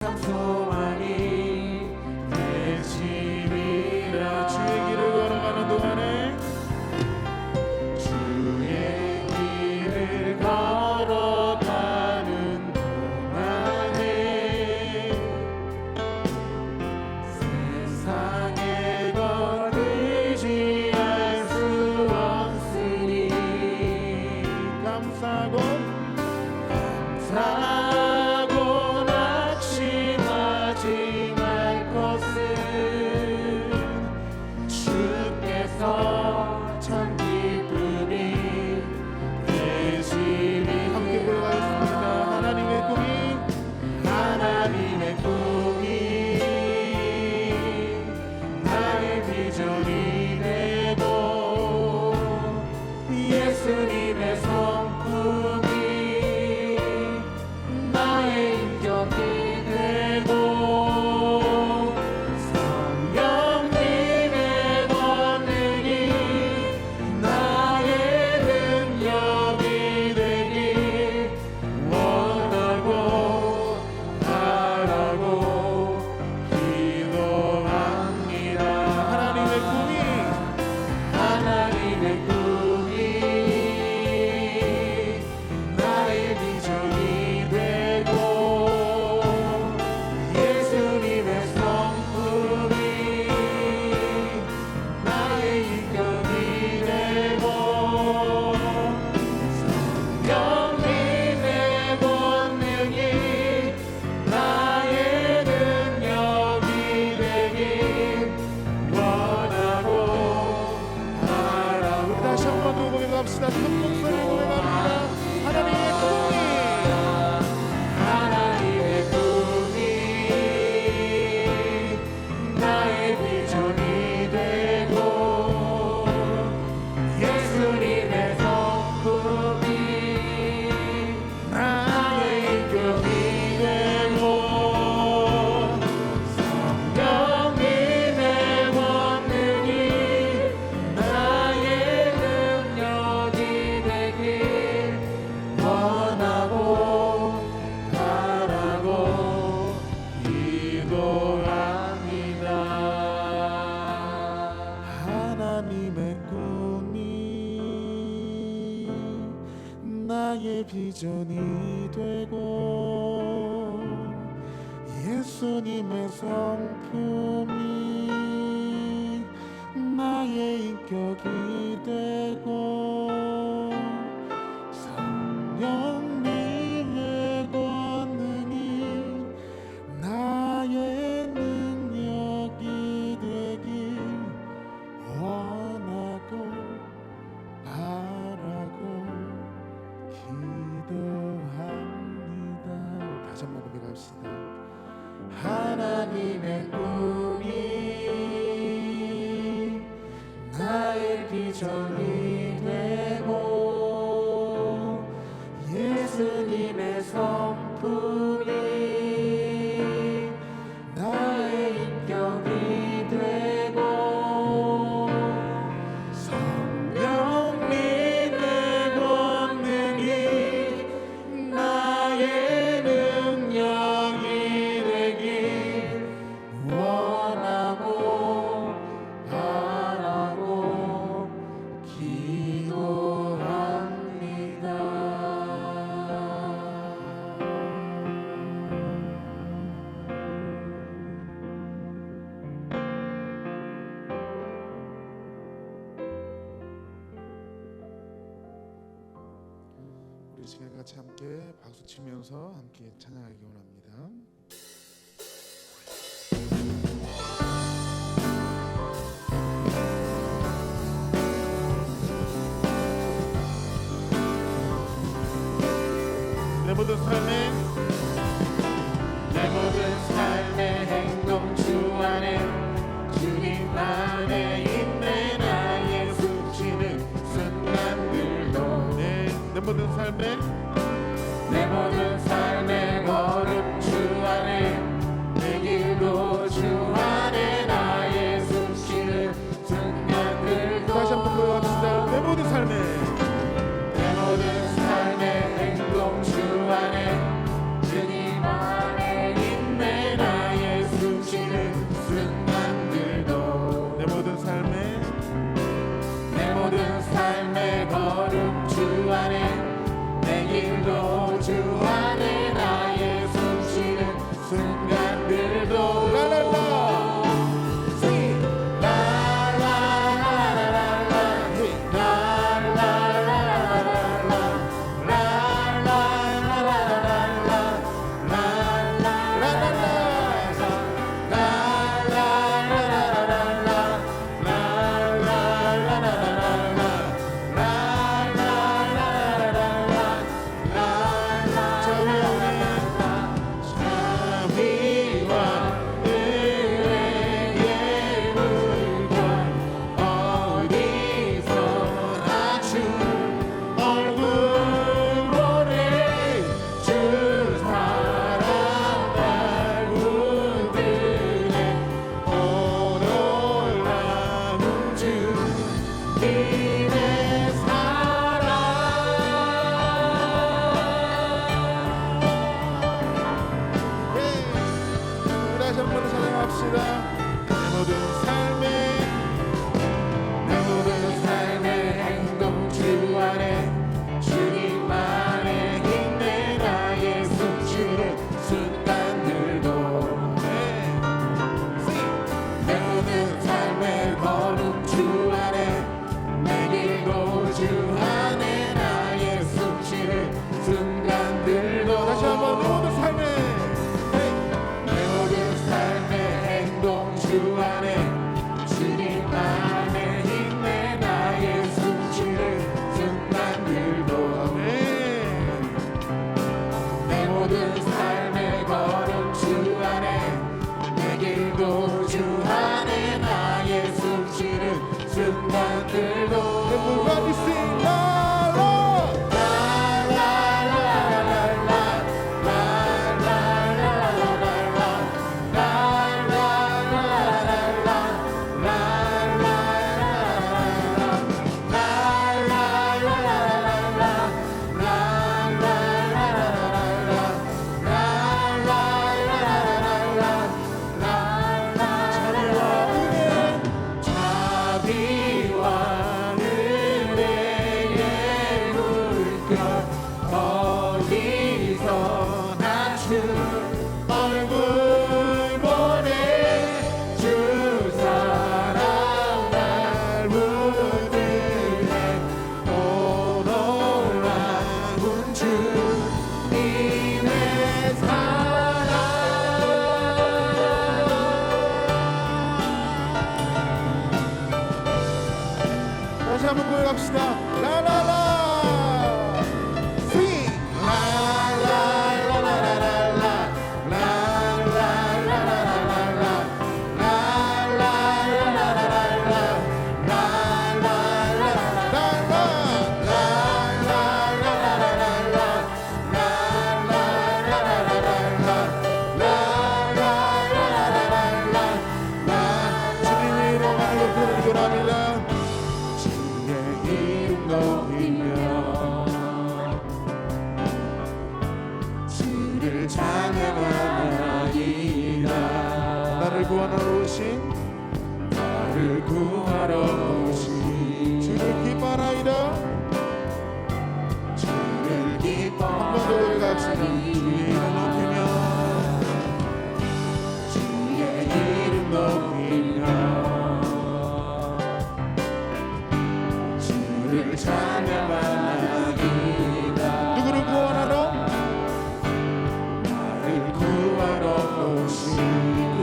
소망이 되시리라. 주의 길을 걸어가는 동안에 주의 길을 걸어가는 동안에 세상에 거두지 할 수 없으니 감사하고 낙심하지 말 것은 주께서 참 기쁨이 되시리. 함께 불러가겠습니다. 하나님의 꿈이 나의 비전이 되고 예수님의 성품이 나의 인격이 되고 성령님의 권능이 나의 능력이 되길 원하고 바라고 기도합니다. 하나님의 꿈이 나의 비전이 되고 예수님의 성품이 나의 인격이 되고 성령님의 권능이 나의 능력이 되길 원하고 바라고. 다시 한번 고백합시다. 큰 목소리로 고백합니다. 하나님의 꿈이 나의 비전이 되고 예수님의 성품이 나의 인격이 되고 성령님의 권능이 나의 능력이 되길 원하고 바라고 기도합니다. 하나님의 꿈이 나의 비전이 되고 예수님의 성품이 나의 인격이 되고 성령님의 권능이 나의 능력이 되길 원하고 바라고 기도합니다. 다시 한번 고백합시다. 하나님의 꿈이 나의 비전이 되고 예수님의 성품이 나의 인격이 되고 성령님의 권능이 나의 능력이 되길 원하고 바라고 기도합니다. 우리 시간 같이 함께 박수 치면서 함께 찬양하기 원합니다. 내 모든 삶의 행동 주 안에 주님 안에 있네. 나의 숨쉬는 순간들도 내 모든 삶의 걸음 주 안에 내 길도 주 안에 나의 숨쉬는 순간들도. 다시 한번 고백합시다. 내 모든 삶의 행동 주 안에 주 안에 주님 안에 있네 나의 숨쉬는 순간들도 아멘 내 모든 삶의 걸음 주 안에 내 길도 주 안에 나의 숨쉬는 순간들도 Everybody sing 다시 한번 고백합시다. 라라라 swing 라라라라라라라 라라라라라라라 주님의 이름 하나님 부르는 거랍니다. 주를 찬양하나이다 나를 구하러 오신 주를 기뻐하나이다 주를 기뻐하나이다 주의 이름 높이며 주의 이름 높이며 주를 찬양하나이다 누구를 구원하러? 나를 구하러 오신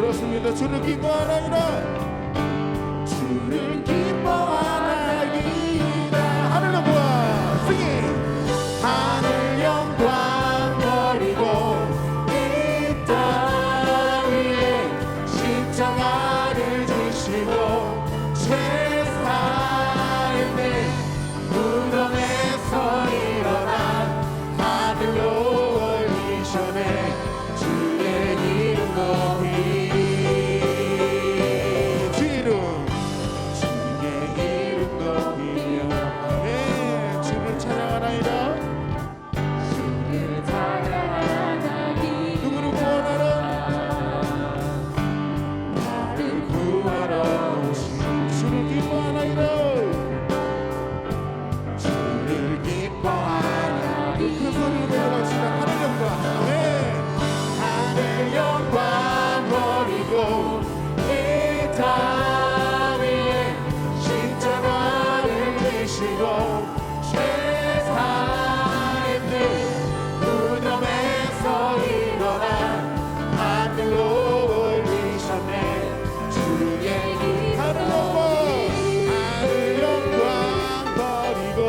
그렇습니다. 주를 기뻐하나이다 주를 기뻐하나이다 하늘 영광 singing 하늘 영광 버리고 이 땅 위에 십자가를 지시고 제사했네 무덤에서 일어나 하늘로 올리셨네 주의 이름 높이 주의 이름 높이며 주를 찬양하나이다 누구를 구원하러 나를 구하러 오신 주를 기뻐하나이다 주를 기뻐하나이다 그 소리를 외쳐갑시다. 하늘 영광 하늘 영광 버리고 이 땅 위에 십자가를 지시고 제사했네 무덤에서 일어나 하늘로 올리셨네 주의 하늘 영광 버리고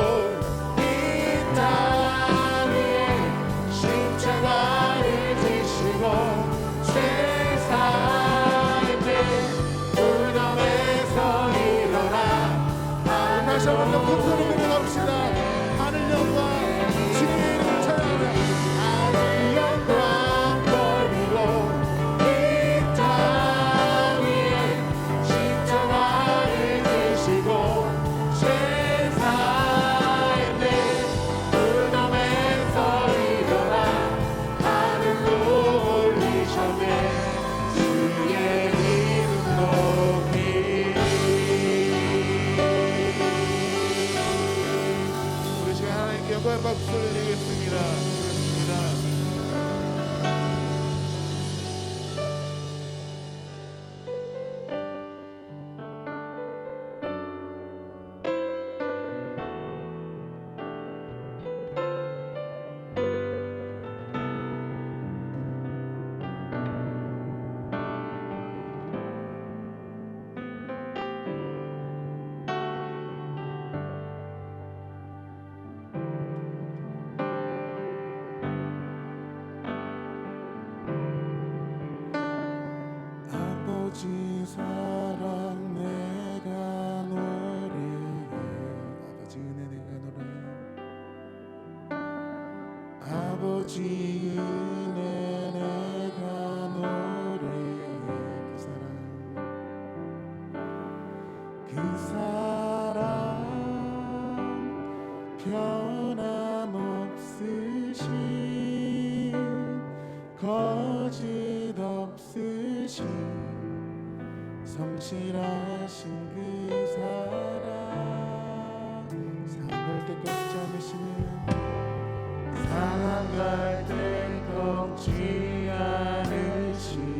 이 땅 위에 십자가를 지시고 제사했네 무덤에서 일어나 다시 한번 더 큰 소리로 외쳐갑시다. 하늘 영광 주님의 이름을 찬양하며 하늘 영광 버리고 이 아버지 사랑 내가 노래해 아버지 은혜 내가 노래해 아버지 은혜 내가 노래해 그 사랑 변함없으신 거짓 없으신 성실하신 그 사랑 상할 때 꺾지 않으시는 상할 때 꺾지 않으시는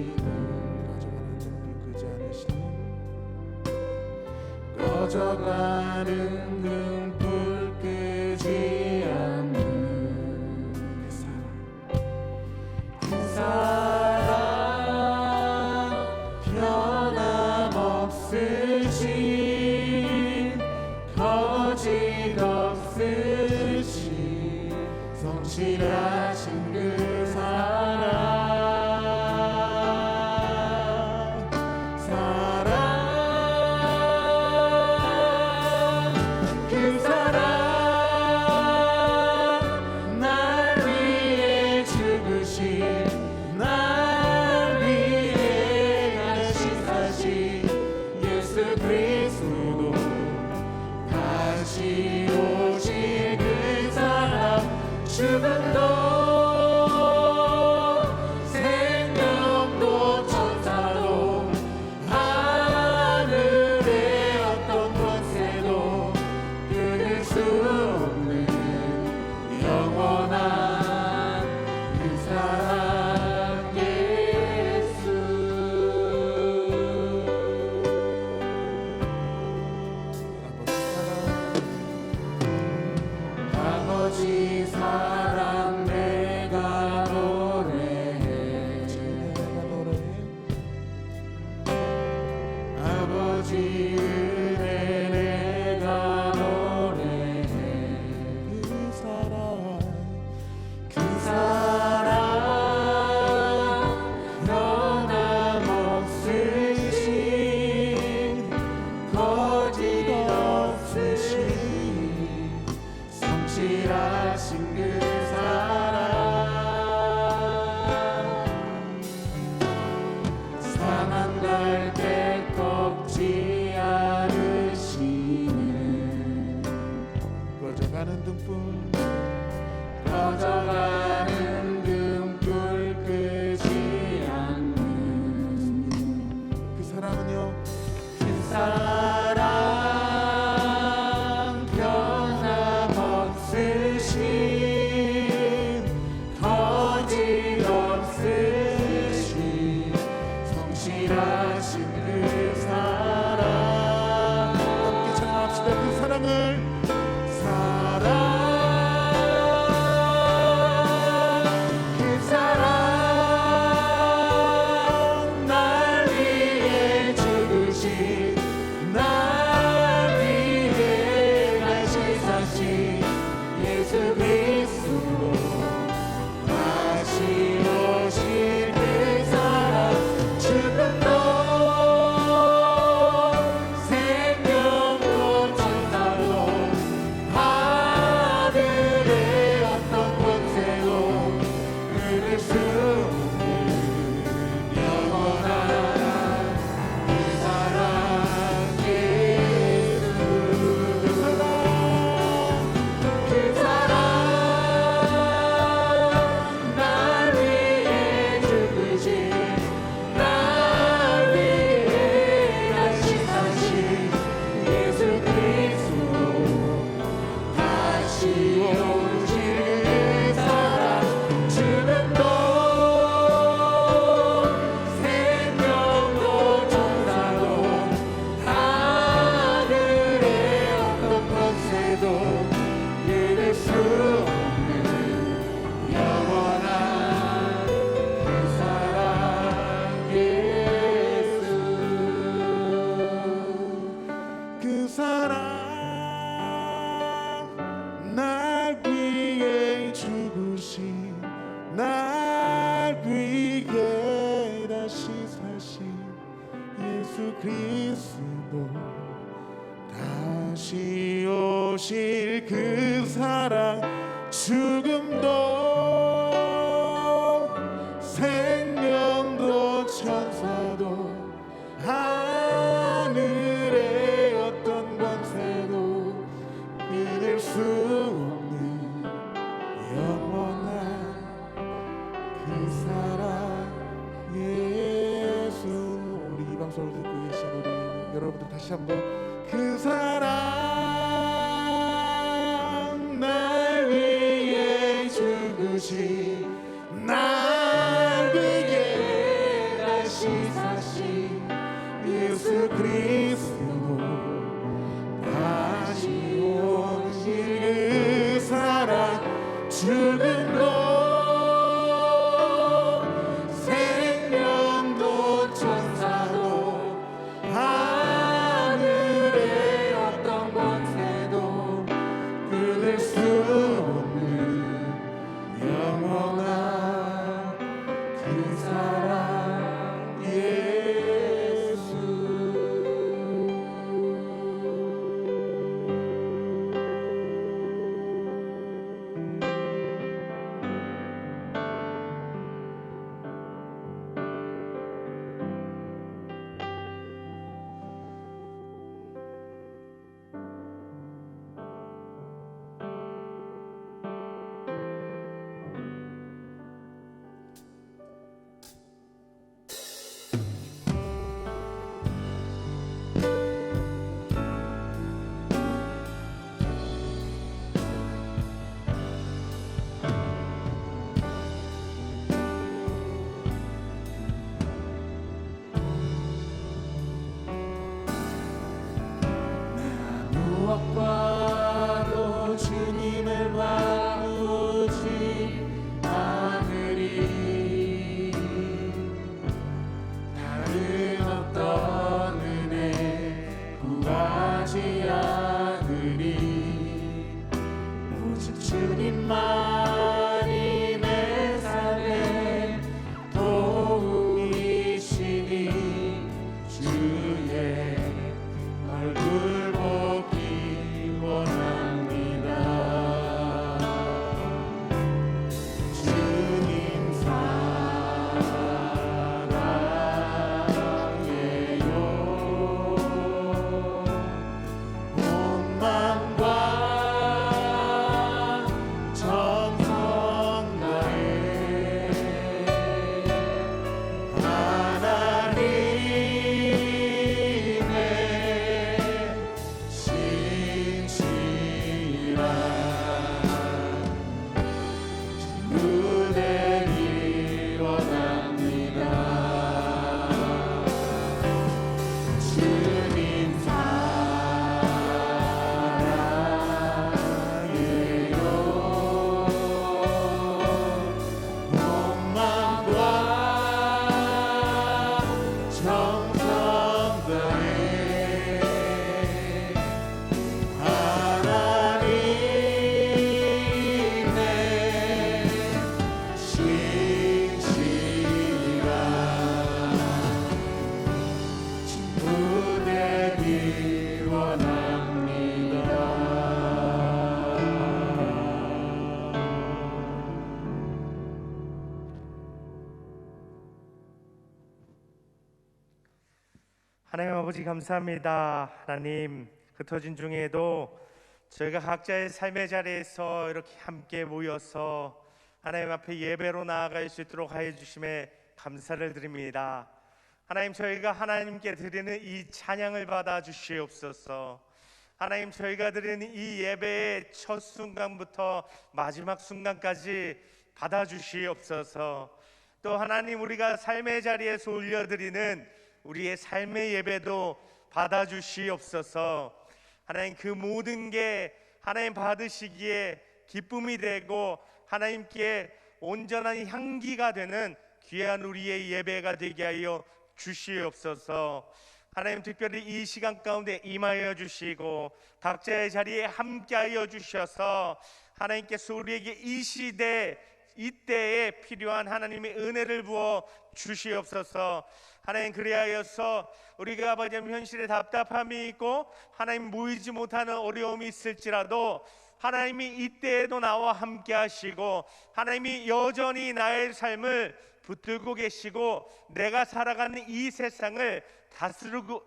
꺼져가는 등불 끄지 않는 그 사랑 변함없으신 거짓 없으신 성실하신 그 사랑 죽음도 생명도 천사도 하늘의 어떤 권세도 끊을 수 없는 영원한 그 사랑 예수 아버지 사랑 내가 노래해 아버지 은혜 내가 노래해 그 사랑 변함없으신 거짓 없으신 성실하신 그 사랑 사망 갈 때 꺾지 않으시는 꺼져가는 등불 끄지 않는 그 사랑은요 그 사랑 변함없으신 거짓 없으신 성실하신 그 사랑 함께 찬양합시다 그 사랑을 그 사랑 날 위해 죽으신 날 위해 날씨사신 예수 그리스도 다시 오실 그 사랑 죽음도 생명도 천사도 하늘의 어떤 권세도 끊을 수 없는 영원한 그 사랑 예수 그 사랑 날 위해 죽으신 날 위해 다시 사신 예수 그리스도 다시 오실 그 사랑 죽음도 생명도 천사도 하늘의 어떤 권세도 이룰 수 없는 영원한 그 사랑 예수 그 사랑 날 위해 죽으신 날 위해 다시 사신 예수 그리스도 다시 오실 그 사랑 죽음도 생명도 천사도 하늘의 어떤 권세도 끊을 수 없는 영원한 그 사랑 예수. 우리 이 방송을 듣고 계신 우리 여러분들 다시 한번 그 사랑 날 위해 죽으신 날 위해 다시 사신 예수 그리스도 다시 오실 그 사랑 죽음도 생명도 천사도 하늘의 어떤 권세도 끊을 수 없는 영원한 그 사랑 예수. 무엇과도 주님을 바꾸지 않으리. 다른 어떤 은혜 구하지 않으리. 오직 주님만이 내 삶의 도움이시니 주의 얼굴 보기 원합니다. 주님 사랑해요. 온 마음과 정성 다해 하나님의 신실한 친구 되기 원합니다. 주님 사랑해요. 온 마음과 정성 다해 하나님의 신실한 친구 되기 원합니다. 하나님 아버지 감사합니다. 하나님 흩어진 중에도 저희가 각자의 삶의 자리에서 이렇게 함께 모여서 하나님 앞에 예배로 나아갈 수 있도록 하여 주심에 감사를 드립니다. 하나님 저희가 하나님께 드리는 이 찬양을 받아 주시옵소서. 하나님 저희가 드리는 이 예배의 첫 순간부터 마지막 순간까지 받아 주시옵소서. 또 하나님 우리가 삶의 자리에서 올려드리는 우리의 삶의 예배도 받아 주시옵소서. 하나님 그 모든 게 하나님 받으시기에 기쁨이 되고 하나님께 온전한 향기가 되는 귀한 우리의 예배가 되게 하여 주시옵소서. 하나님 특별히 이 시간 가운데 임하여 주시고 각자의 자리에 함께하여 주셔서 하나님께서 우리에게 이 시대 이때에 필요한 하나님의 은혜를 부어 주시옵소서. 하나님, 그리하여서 우리가 아버지 현실에 답답함이 있고 하나님 모이지 못하는 어려움이 있을지라도 하나님이 이때에도 나와 함께 하시고 하나님이 여전히 나의 삶을 붙들고 계시고 내가 살아가는 이 세상을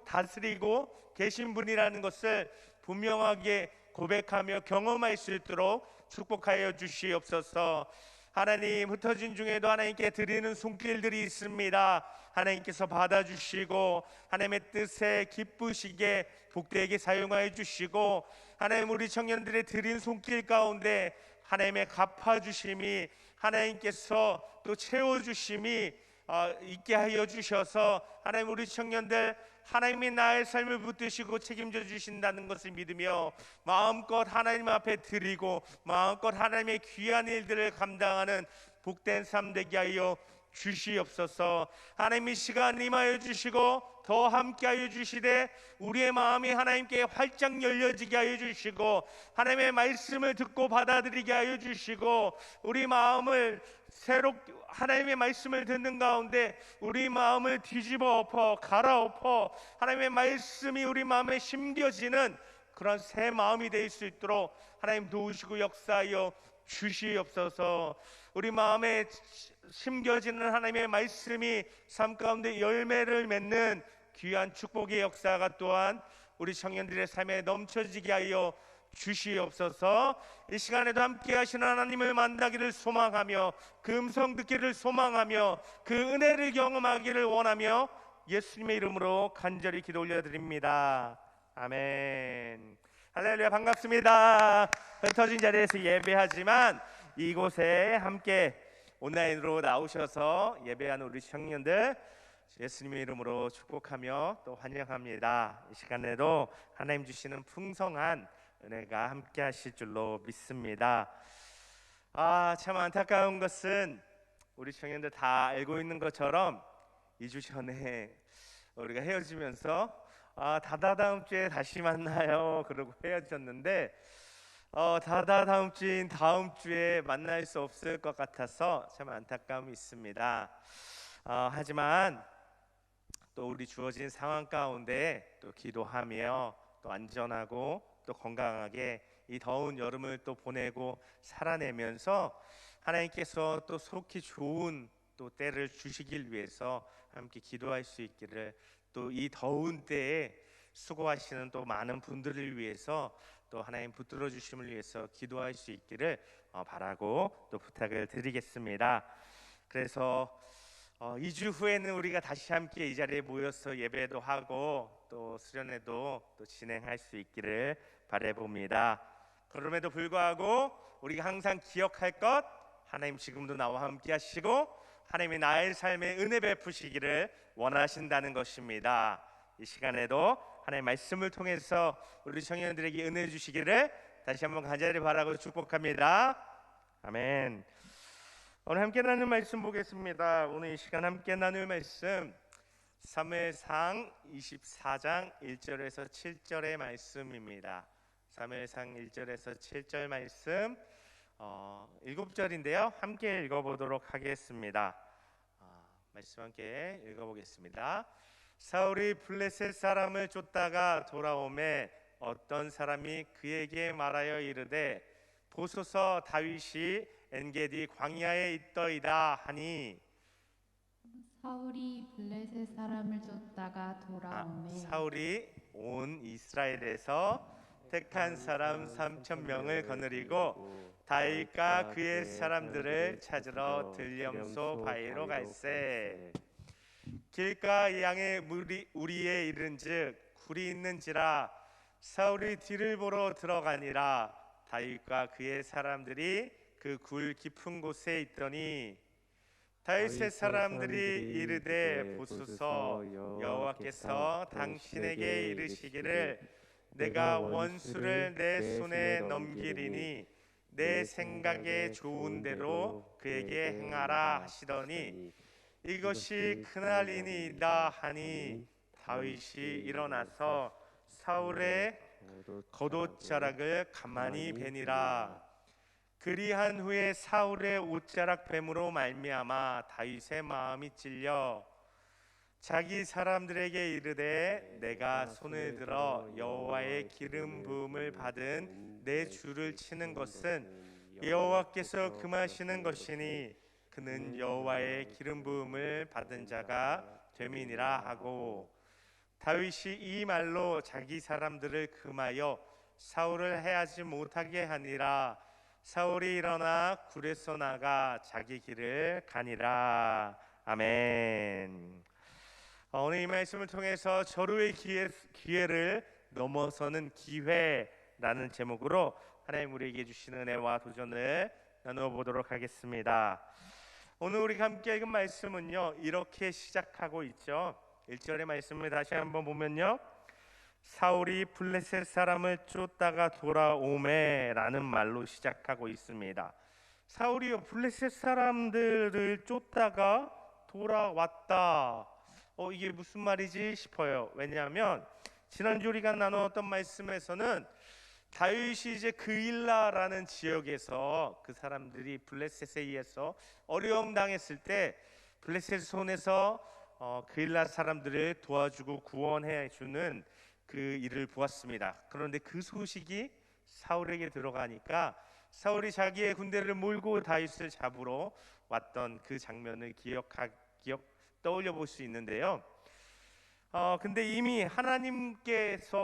다스리고 계신 분이라는 것을 분명하게 고백하며 경험할 수 있도록 축복하여 주시옵소서. 하나님, 흩어진 중에도 하나님께 드리는 손길들이 있습니다. 하나님께서 받아주시고 하나님의 뜻에 기쁘시게 복되게 사용하여 주시고 하나님, 우리 청년들의 드린 손길 가운데 하나님의 갚아주심이, 하나님께서 또 채워주심이 있게 하여 주셔서 하나님, 우리 청년들 하나님이 나의 삶을 붙드시고 책임져 주신다는 것을 믿으며 마음껏 하나님 앞에 드리고 마음껏 하나님의 귀한 일들을 감당하는 복된 삶 되게 하여 주시옵소서. 하나님이 시간 임하여 주시고 더 함께하여 주시되 우리의 마음이 하나님께 활짝 열려지게 하여 주시고 하나님의 말씀을 듣고 받아들이게 하여 주시고 우리 마음을 새롭게 하나님의 말씀을 듣는 가운데 우리 마음을 뒤집어 엎어 갈아엎어 하나님의 말씀이 우리 마음에 심겨지는 그런 새 마음이 될 수 있도록 하나님 도우시고 역사하여 주시옵소서. 우리 마음에 심겨지는 하나님의 말씀이 삶 가운데 열매를 맺는 귀한 축복의 역사가 또한 우리 청년들의 삶에 넘쳐지게 하여 주시옵소서. 이 시간에도 함께 하시는 하나님을 만나기를 소망하며 그 음성 듣기를 소망하며 그 은혜를 경험하기를 원하며 예수님의 이름으로 간절히 기도 올려드립니다. 아멘. 할렐루야. 반갑습니다. 흩어진 자리에서 예배하지만 이곳에 함께 온라인으로 나오셔서 예배하는 우리 청년들 예수님의 이름으로 축복하며 또 환영합니다. 이 시간에도 하나님 주시는 풍성한 은혜가 함께 하실 줄로 믿습니다. 참 안타까운 것은 우리 청년들 다 알고 있는 것처럼 2주 전에 우리가 헤어지면서 다다음 주에 다시 만나요 그러고 헤어졌는데 다다음 주인 다음 주에 만날 수 없을 것 같아서 참 안타까움이 있습니다. 하지만 또 우리 주어진 상황 가운데 또 기도하며 또 안전하고 또 건강하게 이 더운 여름을 또 보내고 살아내면서 하나님께서 또 속히 좋은 또 때를 주시길 위해서 함께 기도할 수 있기를, 또 이 더운 때에 수고하시는 또 많은 분들을 위해서 또 하나님 붙들어 주심을 위해서 기도할 수 있기를 바라고 또 부탁을 드리겠습니다. 그래서 2주 후에는 우리가 다시 함께 이 자리에 모여서 예배도 하고 또 수련회도 또 진행할 수 있기를 바라봅니다. 그럼에도 불구하고 우리가 항상 기억할 것, 하나님 지금도 나와 함께 하시고 하나님이 나의 삶에 은혜 베푸시기를 원하신다는 것입니다. 이 시간에도 하나님의 말씀을 통해서 우리 청년들에게 은혜 주시기를 다시 한번 간절히 바라고 축복합니다. 아멘. 오늘 함께 나눌 말씀 보겠습니다. 오늘 이 시간 함께 나눌 말씀 사무엘상 24장 1절에서 7절의 말씀입니다. 사무엘상 1절에서 7절 말씀 7절인데요. 함께 읽어보도록 하겠습니다. 말씀 함께 읽어보겠습니다. 사울이 블레셋 사람을 쫓다가 돌아오매 어떤 사람이 그에게 말하여 이르되 보소서 다윗이 엔게디 광야에 있더이다 하니, 사울이 블레셋 사람을 쫓다가 돌아오매 사울이 온 이스라엘에서 택한 사람 3,000명을 거느리고 다윗과 그의 사람들을 찾으러 들염소 바위로 갈새 길가 양의 우리에 이른즉 굴이 있는지라 사울이 뒤를 보러 들어가니라 다윗과 그의 사람들이 그 굴 깊은 곳에 있더니 다윗의 사람들이 이르되 보소서 여호와께서 당신에게 이르시기를 내가 원수를 내 손에 넘기리니 내 생각에 좋은 대로 그에게 행하라 하시더니 이것이 그날이니이다 하니 다윗이 일어나서 사울의 겉옷자락을 가만히 베니라. 그리한 후에 사울의 옷자락 뱀으로 말미암아 다윗의 마음이 찔려 자기 사람들에게 이르되 내가 손을 들어 여호와의 기름 부음을 받은 내 주를 치는 것은 여호와께서 금하시는 것이니 그는 여호와의 기름 부음을 받은 자가 됨이니라 하고, 다윗이 이 말로 자기 사람들을 금하여 사울을 해하지 못하게 하니라. 사울이 일어나 굴에서 나가 자기 길을 가니라. 아멘. 오늘 이 말씀을 통해서 절호의 기회를 넘어서는 기회라는 제목으로 하나님 우리에게 주신 은혜와 도전을 나누어 보도록 하겠습니다. 오늘 우리가 함께 읽은 말씀은요, 이렇게 시작하고 있죠. 1절의 말씀을 다시 한번 보면요, 사울이 블레셋 사람을 쫓다가 돌아오매라는 말로 시작하고 있습니다. 사울이요, 블레셋 사람들을 쫓다가 돌아왔다. 이게 무슨 말이지 싶어요. 왜냐하면 지난주 우리가 나누었던 말씀에서는 다윗이 이제 그일라라는 지역에서 그 사람들이 블레셋에 의해서 어려움 당했을 때 블레셋 손에서 그일라 사람들을 도와주고 구원해 주는 그 일을 보았습니다. 그런데 그 소식이 사울에게 들어가니까 사울이 자기의 군대를 몰고 다윗을 잡으러 왔던 그 장면을 떠올려 볼 수 있는데요. 근데 이미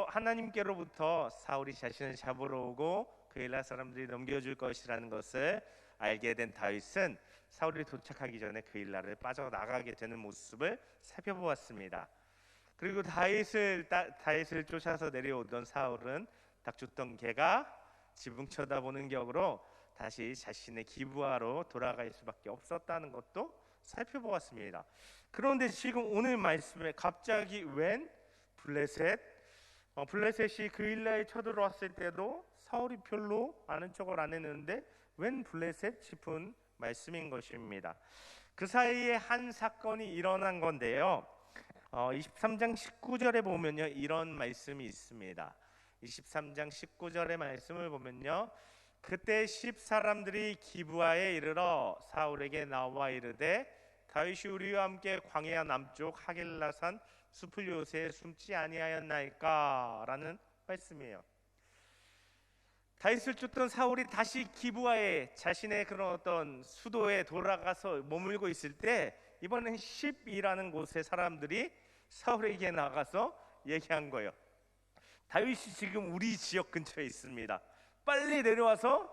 하나님께로부터 사울이 자신을 잡으러 오고 그일라 사람들이 넘겨줄 것이라는 것을 알게 된 다윗은 사울이 도착하기 전에 그일라를 빠져나가게 되는 모습을 살펴보았습니다. 그리고 다윗을 쫓아서 내려오던 사울은 닥쳤던 개가 지붕 쳐다보는 격으로 다시 자신의 기브아로 돌아갈 수밖에 없었다는 것도 살펴보았습니다. 그런데 지금 오늘 말씀에 갑자기 웬 블레셋이 그일라에 쳐들어왔을 때도 사울이 별로 아는 척을 안 했는데 웬 블레셋 싶은 말씀인 것입니다. 그 사이에 한 사건이 일어난 건데요. 23장 19절에 보면요, 이런 말씀이 있습니다. 23장 19절의 말씀을 보면요, 그때 10사람들이 기브아에 이르러 사울에게 나와 이르되 다윗이 우리와 함께 광야 남쪽 하길라산 숲을 요새에 숨지 아니하였나이까? 라는 말씀이에요. 다윗을 쫓던 사울이 다시 기브아에 자신의 그런 어떤 수도에 돌아가서 머물고 있을 때 이번엔 10이라는 곳의 사람들이 사울에게 나가서 얘기한 거예요. 다윗이 지금 우리 지역 근처에 있습니다. 빨리 내려와서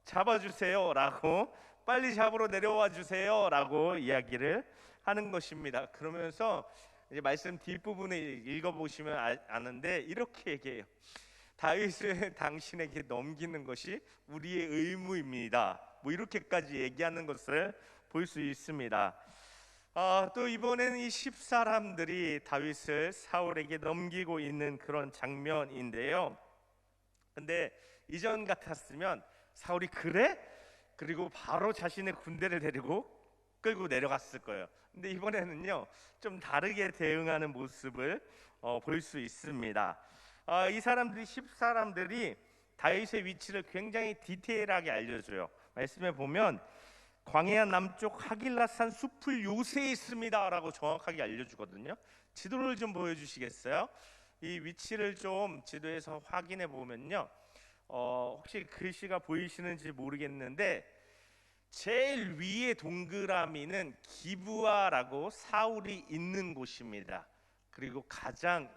잡아주세요 라고, 빨리 잡으러 내려와 주세요 라고 이야기를 하는 것입니다. 그러면서 이제 말씀 뒷부분에 읽어보시면 아는데 이렇게 얘기해요. 다윗을 당신에게 넘기는 것이 우리의 의무입니다. 뭐 이렇게까지 얘기하는 것을 볼 수 있습니다. 또 이번에는 이 10사람들이 다윗을 사울에게 넘기고 있는 그런 장면인데요. 근데 이전 같았으면 사울이 그래? 그리고 바로 자신의 군대를 데리고 끌고 내려갔을 거예요. 근데 이번에는요, 좀 다르게 대응하는 모습을 볼 수 있습니다. 이 사람들이 10사람들이 다윗의 위치를 굉장히 디테일하게 알려줘요. 말씀에 보면 광야 남쪽 하길라산 숲을 요새에 있습니다 라고 정확하게 알려주거든요. 지도를 좀 보여주시겠어요? 이 위치를 좀 지도에서 확인해 보면요, 혹시 글씨가 보이시는지 모르겠는데 제일 위에 동그라미는 기브아라고 사울이 있는 곳입니다. 그리고 가장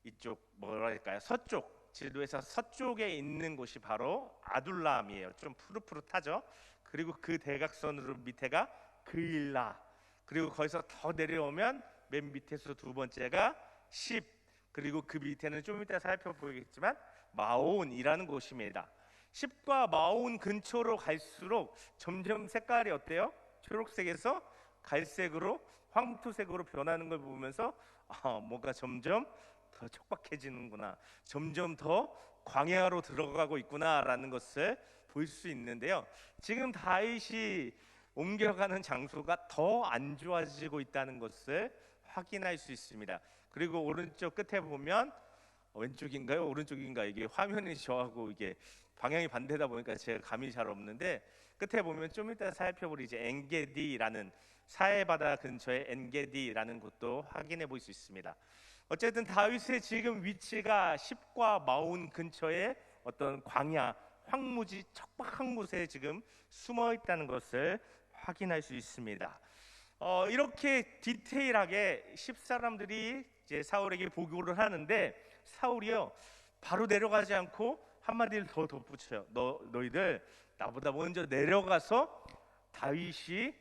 이쪽 뭐랄까요, 서쪽, 지도에서 서쪽에 있는 곳이 바로 아둘람이에요. 좀 푸릇푸릇하죠. 그리고 그 대각선으로 밑에가 그일라, 그리고 거기서 더 내려오면 맨 밑에서 두 번째가 10, 그리고 그 밑에는 좀 이따 살펴보겠지만 마온이라는 곳입니다. 10과 마온 근처로 갈수록 점점 색깔이 어때요? 초록색에서 갈색으로 황토색으로 변하는 걸 보면서 뭔가 점점 더 촉박해지는구나, 점점 더 광야로 들어가고 있구나라는 것을 볼 수 있는데요. 지금 다윗이 옮겨가는 장소가 더 안 좋아지고 있다는 것을 확인할 수 있습니다. 그리고 오른쪽 끝에 보면 왼쪽인가요? 오른쪽인가? 이게 화면이 저하고 이게 방향이 반대다 보니까 제가 감이 잘 없는데 끝에 보면 좀 이따 살펴볼 이제 엔게디라는 사해 바다 근처의 엔게디라는 곳도 확인해 볼 수 있습니다. 어쨌든 다윗의 지금 위치가 십과 마온 근처에 어떤 광야, 황무지 척박한 곳에 지금 숨어 있다는 것을 확인할 수 있습니다. 이렇게 디테일하게 십 사람들이 이제 사울에게 보고를 하는데 사울이요 바로 내려가지 않고 한마디를 더 덧붙여요. 너희들 나보다 먼저 내려가서 다윗이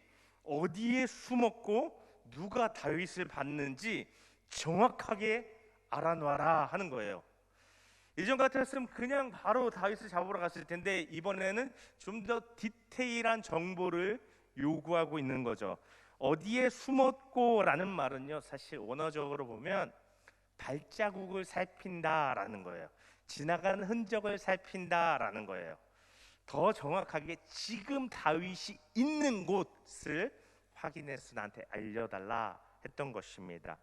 어디에 숨었고 누가 다윗을 봤는지 정확하게 알아놔라 하는 거예요. 이전 같았으면 그냥 바로 다윗을 잡으러 갔을 텐데 이번에는 좀 더 디테일한 정보를 요구하고 있는 거죠. 어디에 숨었고라는 말은요 사실 원어적으로 보면 발자국을 살핀다라는 거예요. 지나간 흔적을 살핀다라는 거예요. 더 정확하게 지금 다윗이 있는 곳을 확인해서 나한테 알려달라 했던 것입니다.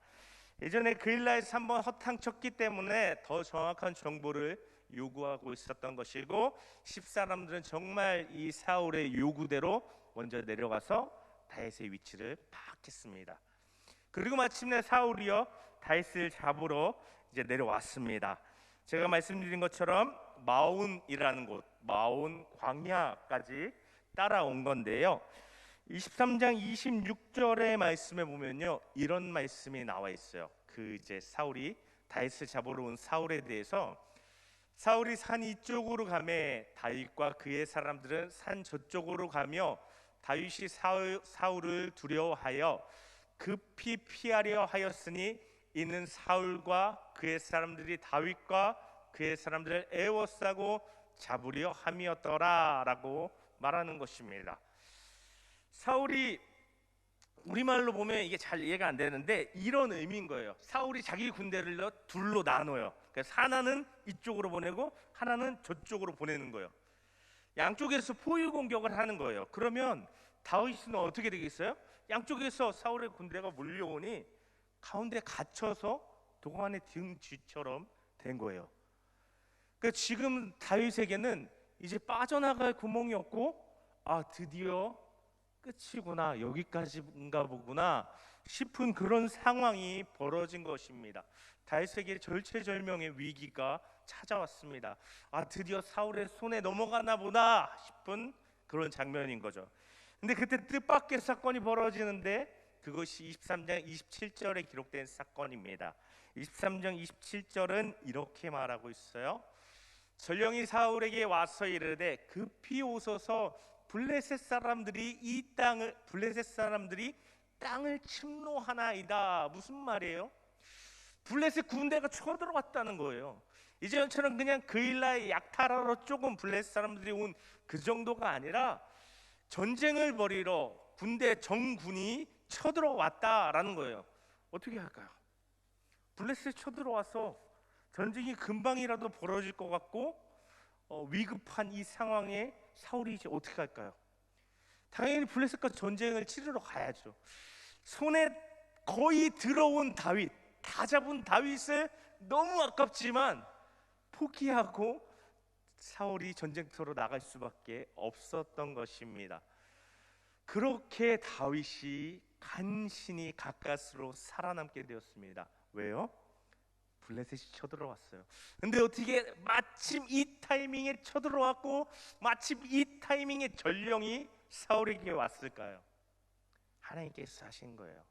예전에 그일라에서 한번 허탕쳤기 때문에 더 정확한 정보를 요구하고 있었던 것이고 십 사람들은 정말 이 사울의 요구대로 먼저 내려가서 다윗의 위치를 파악했습니다. 그리고 마침내 사울이요 다윗을 잡으러 이제 내려왔습니다. 제가 말씀드린 것처럼 마온이라는 곳, 마온 광야까지 따라온 건데요. 23장 26절의 말씀에 보면요 이런 말씀이 나와 있어요. 그 이제 사울이 다윗을 잡으러 온 사울에 대해서 사울이 산 이쪽으로 가매 다윗과 그의 사람들은 산 저쪽으로 가며 다윗이 사울을 두려워하여 급히 피하려 하였으니 이는 사울과 그의 사람들이 다윗과 그의 사람들을 애워싸고 잡으려 함이었더라라고 말하는 것입니다. 사울이 우리말로 보면 이게 잘 이해가 안 되는데 이런 의미인 거예요. 사울이 자기 군대를 둘로 나눠요. 그래서 하나는 이쪽으로 보내고 하나는 저쪽으로 보내는 거예요. 양쪽에서 포위 공격을 하는 거예요. 그러면 다윗은 어떻게 되겠어요? 양쪽에서 사울의 군대가 몰려오니 가운데 갇혀서 도관의 등 뒤처럼 된 거예요. 그러니까 지금 다윗에게는 이제 빠져나갈 구멍이 없고 드디어 끝이구나, 여기까지인가 보구나 싶은 그런 상황이 벌어진 것입니다. 다윗에게 절체절명의 위기가 찾아왔습니다. 드디어 사울의 손에 넘어가나 보다 싶은 그런 장면인 거죠. 근데 그때 뜻밖의 사건이 벌어지는데 그것이 23장 27절에 기록된 사건입니다. 23장 27절은 이렇게 말하고 있어요. 전령이 사울에게 와서 이르되 급히 오소서 블레셋 사람들이 땅을 침노하나이다. 무슨 말이에요? 블레셋 군대가 쳐들어왔다는 거예요. 이전처럼 그냥 그일라의 약탈하러 조금 블레셋 사람들이 온 그 정도가 아니라 전쟁을 벌이러 정군이 쳐들어왔다라는 거예요. 어떻게 할까요? 블레셋 쳐들어와서 전쟁이 금방이라도 벌어질 것 같고 위급한 이 상황에 사울이 이제 어떻게 할까요? 당연히 블레셋과 전쟁을 치르러 가야죠. 손에 거의 들어온 다윗, 다 잡은 다윗을 너무 아깝지만 포기하고 사울이 전쟁터로 나갈 수밖에 없었던 것입니다. 그렇게 다윗이 간신히 가까스로 살아남게 되었습니다. 왜요? 블레셋이 쳐들어왔어요. 근데 어떻게 마침 이 타이밍에 쳐들어왔고 마침 이 타이밍에 전령이 사울에게 왔을까요? 하나님께서 하신 거예요.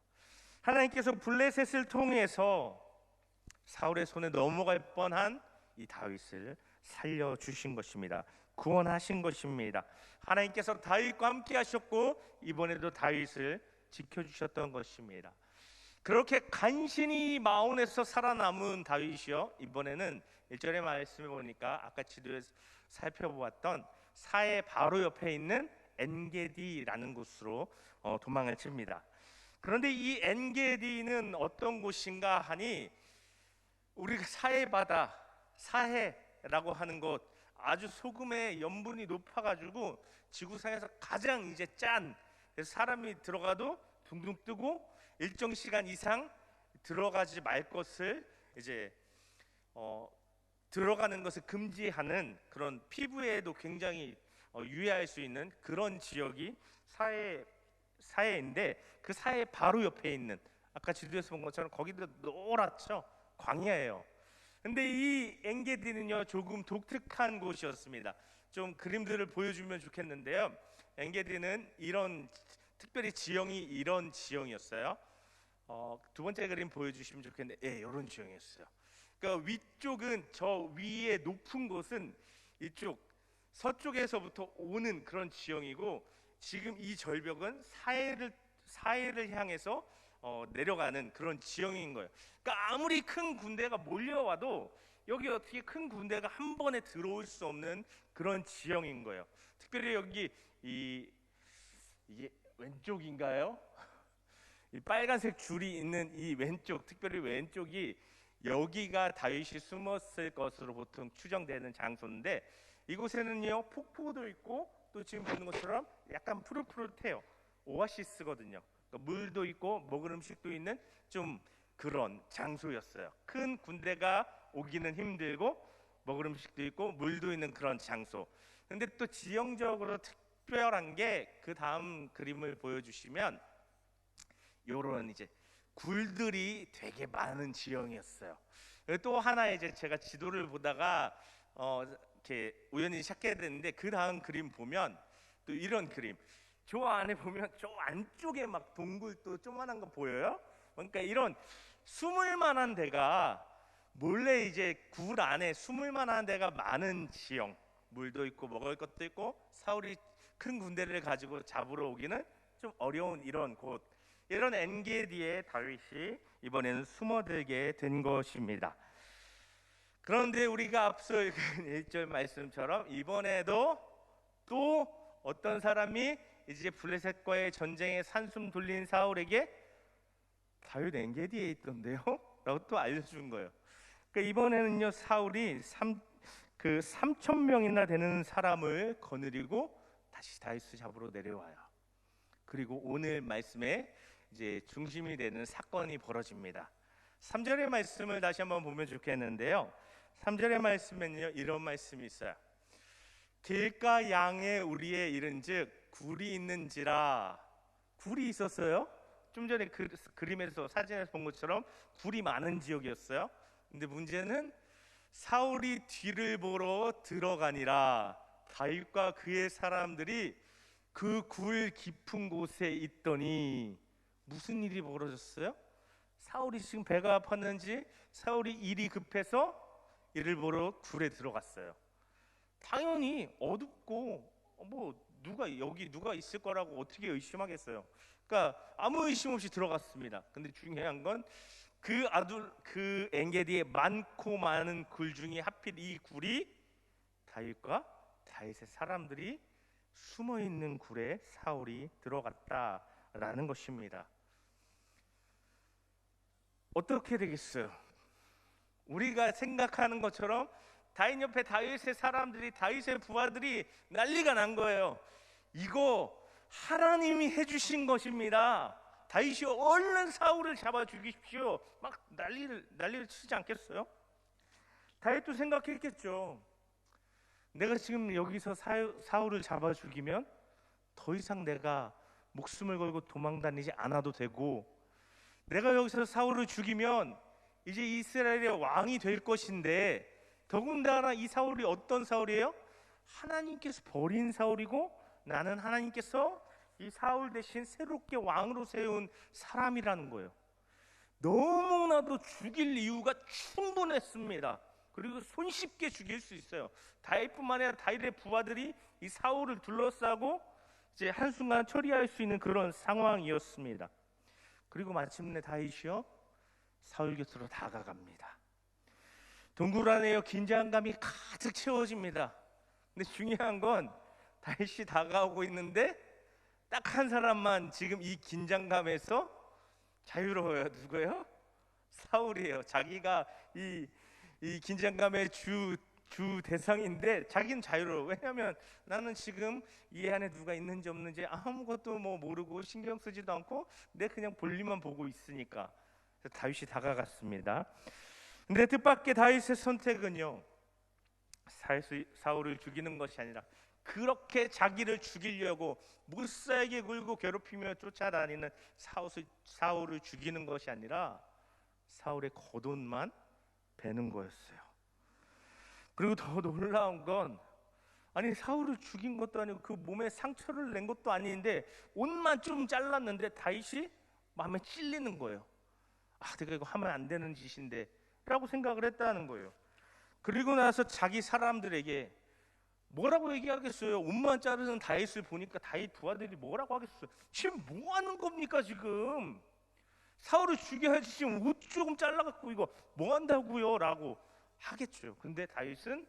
하나님께서 블레셋을 통해서 사울의 손에 넘어갈 뻔한 이 다윗을 살려주신 것입니다. 구원하신 것입니다. 하나님께서 다윗과 함께 하셨고 이번에도 다윗을 지켜주셨던 것입니다. 그렇게 간신히 마온에서 살아남은 다윗이요 이번에는 1절의 말씀을 보니까 아까 지도에서 살펴보았던 사해 바로 옆에 있는 엔게디라는 곳으로 도망을 칩니다. 그런데 이 엔게디는 어떤 곳인가 하니 우리가 사해바다, 사해라고 하는 곳, 아주 소금의 염분이 높아가지고 지구상에서 가장 이제 짠, 그래서 사람이 들어가도 둥둥 뜨고 일정 시간 이상 들어가지 말 것을 이제 들어가는 것을 금지하는 그런 피부에도 굉장히 유해할 수 있는 그런 지역이 사해인데, 그 사해 바로 옆에 있는, 아까 지도에서 본 것처럼 거기도 노랗죠. 광야예요. 근데 이 엔게디는요 조금 독특한 곳이었습니다. 좀 그림들을 보여주면 좋겠는데요. 엔게디는 이런, 특별히 지형이 이런 지형이었어요. 두 번째 그림 보여주시면 좋겠는데, 예, 이런 지형이었어요. 그러니까 위쪽은, 저 위에 높은 곳은 이쪽 서쪽에서부터 오는 그런 지형이고, 지금 이 절벽은 사해를 향해서 내려가는 그런 지형인 거예요. 그러니까 아무리 큰 군대가 몰려와도 여기 어떻게 큰 군대가 한 번에 들어올 수 없는 그런 지형인 거예요. 특별히 여기 이게 왼쪽인가요? 이 빨간색 줄이 있는 이 왼쪽, 특별히 왼쪽이, 여기가 다윗이 숨었을 것으로 보통 추정되는 장소인데, 이곳에는요 폭포도 있고 또 지금 보는 것처럼 약간 푸릇푸릇해요. 오아시스거든요. 그러니까 물도 있고 먹을 음식도 있는 좀 그런 장소였어요. 큰 군대가 오기는 힘들고 먹을 음식도 있고 물도 있는 그런 장소. 근데 또 지형적으로 특별한 게, 그 다음 그림을 보여주시면 요런 이제 굴들이 되게 많은 지형이었어요. 또 하나, 이제 제가 지도를 보다가 이렇게 우연히 찾게 됐는데, 그 다음 그림 보면 또 이런 그림, 저 안에 보면 저 안쪽에 막 동굴도 조그만한 거 보여요? 그러니까 이런 숨을 만한 데가, 몰래 이제 굴 안에 숨을 만한 데가 많은 지형, 물도 있고 먹을 것도 있고 사울이 큰 군대를 가지고 잡으러 오기는 좀 어려운 이런 곳, 이런 엔게디에 다윗이 이번에는 숨어들게 된 것입니다. 그런데 우리가 앞서 읽은 1절 말씀처럼 이번에도 또 어떤 사람이 이제 블레셋과의 전쟁에 산숨 돌린 사울에게 다윗 엔게디에 있던데요? 라고 또 알려준 거예요. 그러니까 이번에는요 사울이 3,000명이나 되는 사람을 거느리고 다시 다윗을 잡으러 내려와요. 그리고 오늘 말씀에 이제 중심이 되는 사건이 벌어집니다. 3절의 말씀을 다시 한번 보면 좋겠는데요. 3절의 말씀에는요 이런 말씀이 있어요. 길가 양의 우리에 이른즉 굴이 있는지라. 굴이 있었어요. 좀 전에 그림에서, 사진에서 본 것처럼 굴이 많은 지역이었어요. 근데 문제는 사울이 뒤를 보러 들어가니라 다윗과 그의 사람들이 그 굴 깊은 곳에 있더니, 무슨 일이 벌어졌어요? 사울이 지금 배가 아팠는지 사울이 일이 급해서 이를 보러 굴에 들어갔어요. 당연히 어둡고 여기 누가 있을 거라고 어떻게 의심하겠어요. 그러니까 아무 의심 없이 들어갔습니다. 근데 중요한 건 그 엔게디에 많고 많은 굴 중에 하필 이 굴이 다윗과 다윗의 사람들이 숨어 있는 굴에 사울이 들어갔다라는 것입니다. 어떻게 되겠어요? 우리가 생각하는 것처럼 다윗 옆에 다윗의 사람들이, 다윗의 부하들이 난리가 난 거예요. 이거 하나님이 해주신 것입니다. 다윗이 얼른 사울을 잡아 죽이십시오. 막 난리를 치지 않겠어요? 다윗도 생각했겠죠. 내가 지금 여기서 사울을 잡아 죽이면 더 이상 내가 목숨을 걸고 도망 다니지 않아도 되고, 내가 여기서 사울을 죽이면 이제 이스라엘의 왕이 될 것인데, 더군다나 이 사울이 어떤 사울이에요? 하나님께서 버린 사울이고, 나는 하나님께서 이 사울 대신 새롭게 왕으로 세운 사람이라는 거예요. 너무나도 죽일 이유가 충분했습니다. 그리고 손쉽게 죽일 수 있어요. 다윗뿐만 아니라 다윗의 부하들이 이 사울을 둘러싸고 이제 한순간 처리할 수 있는 그런 상황이었습니다. 그리고 마침내 다윗이요 사울 곁으로 다가갑니다. 동굴 안에요 긴장감이 가득 채워집니다. 근데 중요한 건 다윗이 다가오고 있는데 딱 한 사람만 지금 이 긴장감에서 자유로워요. 누구예요? 사울이에요. 자기가 이 긴장감의 주 대상인데 자기는 자유로워. 왜냐하면 나는 지금 이 안에 누가 있는지 없는지 아무것도 모르고 신경 쓰지도 않고 내 그냥 볼일만 보고 있으니까. 다윗이 다가갔습니다. 근데 뜻밖의 다윗의 선택은요, 사울을 죽이는 것이 아니라 그렇게 자기를 죽이려고 무사하게 굴고 괴롭히며 쫓아다니는 사울을 죽이는 것이 아니라 사울의 겉옷만 베는 거였어요. 그리고 더 놀라운 건, 아니 사울을 죽인 것도 아니고 그 몸에 상처를 낸 것도 아닌데 옷만 좀 잘랐는데 다윗이 마음에 찔리는 거예요. 아, 내가 이거 하면 안 되는 짓인데 라고 생각을 했다는 거예요. 그리고 나서 자기 사람들에게 뭐라고 얘기하겠어요? 옷만 자르는 다윗을 보니까 다윗 부하들이 뭐라고 하겠어요? 지금 뭐 하는 겁니까 지금? 사울을 죽여야지, 지금 옷 조금 잘라갖고 이거 뭐 한다고요? 라고 하겠죠. 근데 다윗은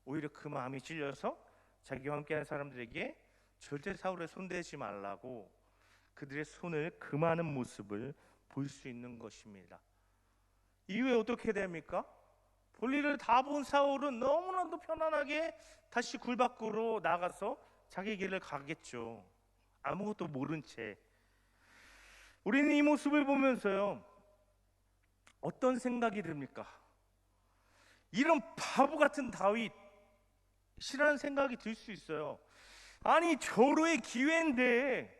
오히려 그 마음이 찔려서 자기와 함께하는 사람들에게 절대 사울에 손대지 말라고 그들의 손을 금하는 모습을 볼 수 있는 것입니다. 이후에 어떻게 됩니까? 볼일을 다 본 사울은 너무나도 편안하게 다시 굴 밖으로 나가서 자기 길을 가겠죠. 아무것도 모른 채. 우리는 이 모습을 보면서요, 어떤 생각이 듭니까? 이런 바보 같은 다윗이라는 생각이 들 수 있어요. 아니 절호의 기회인데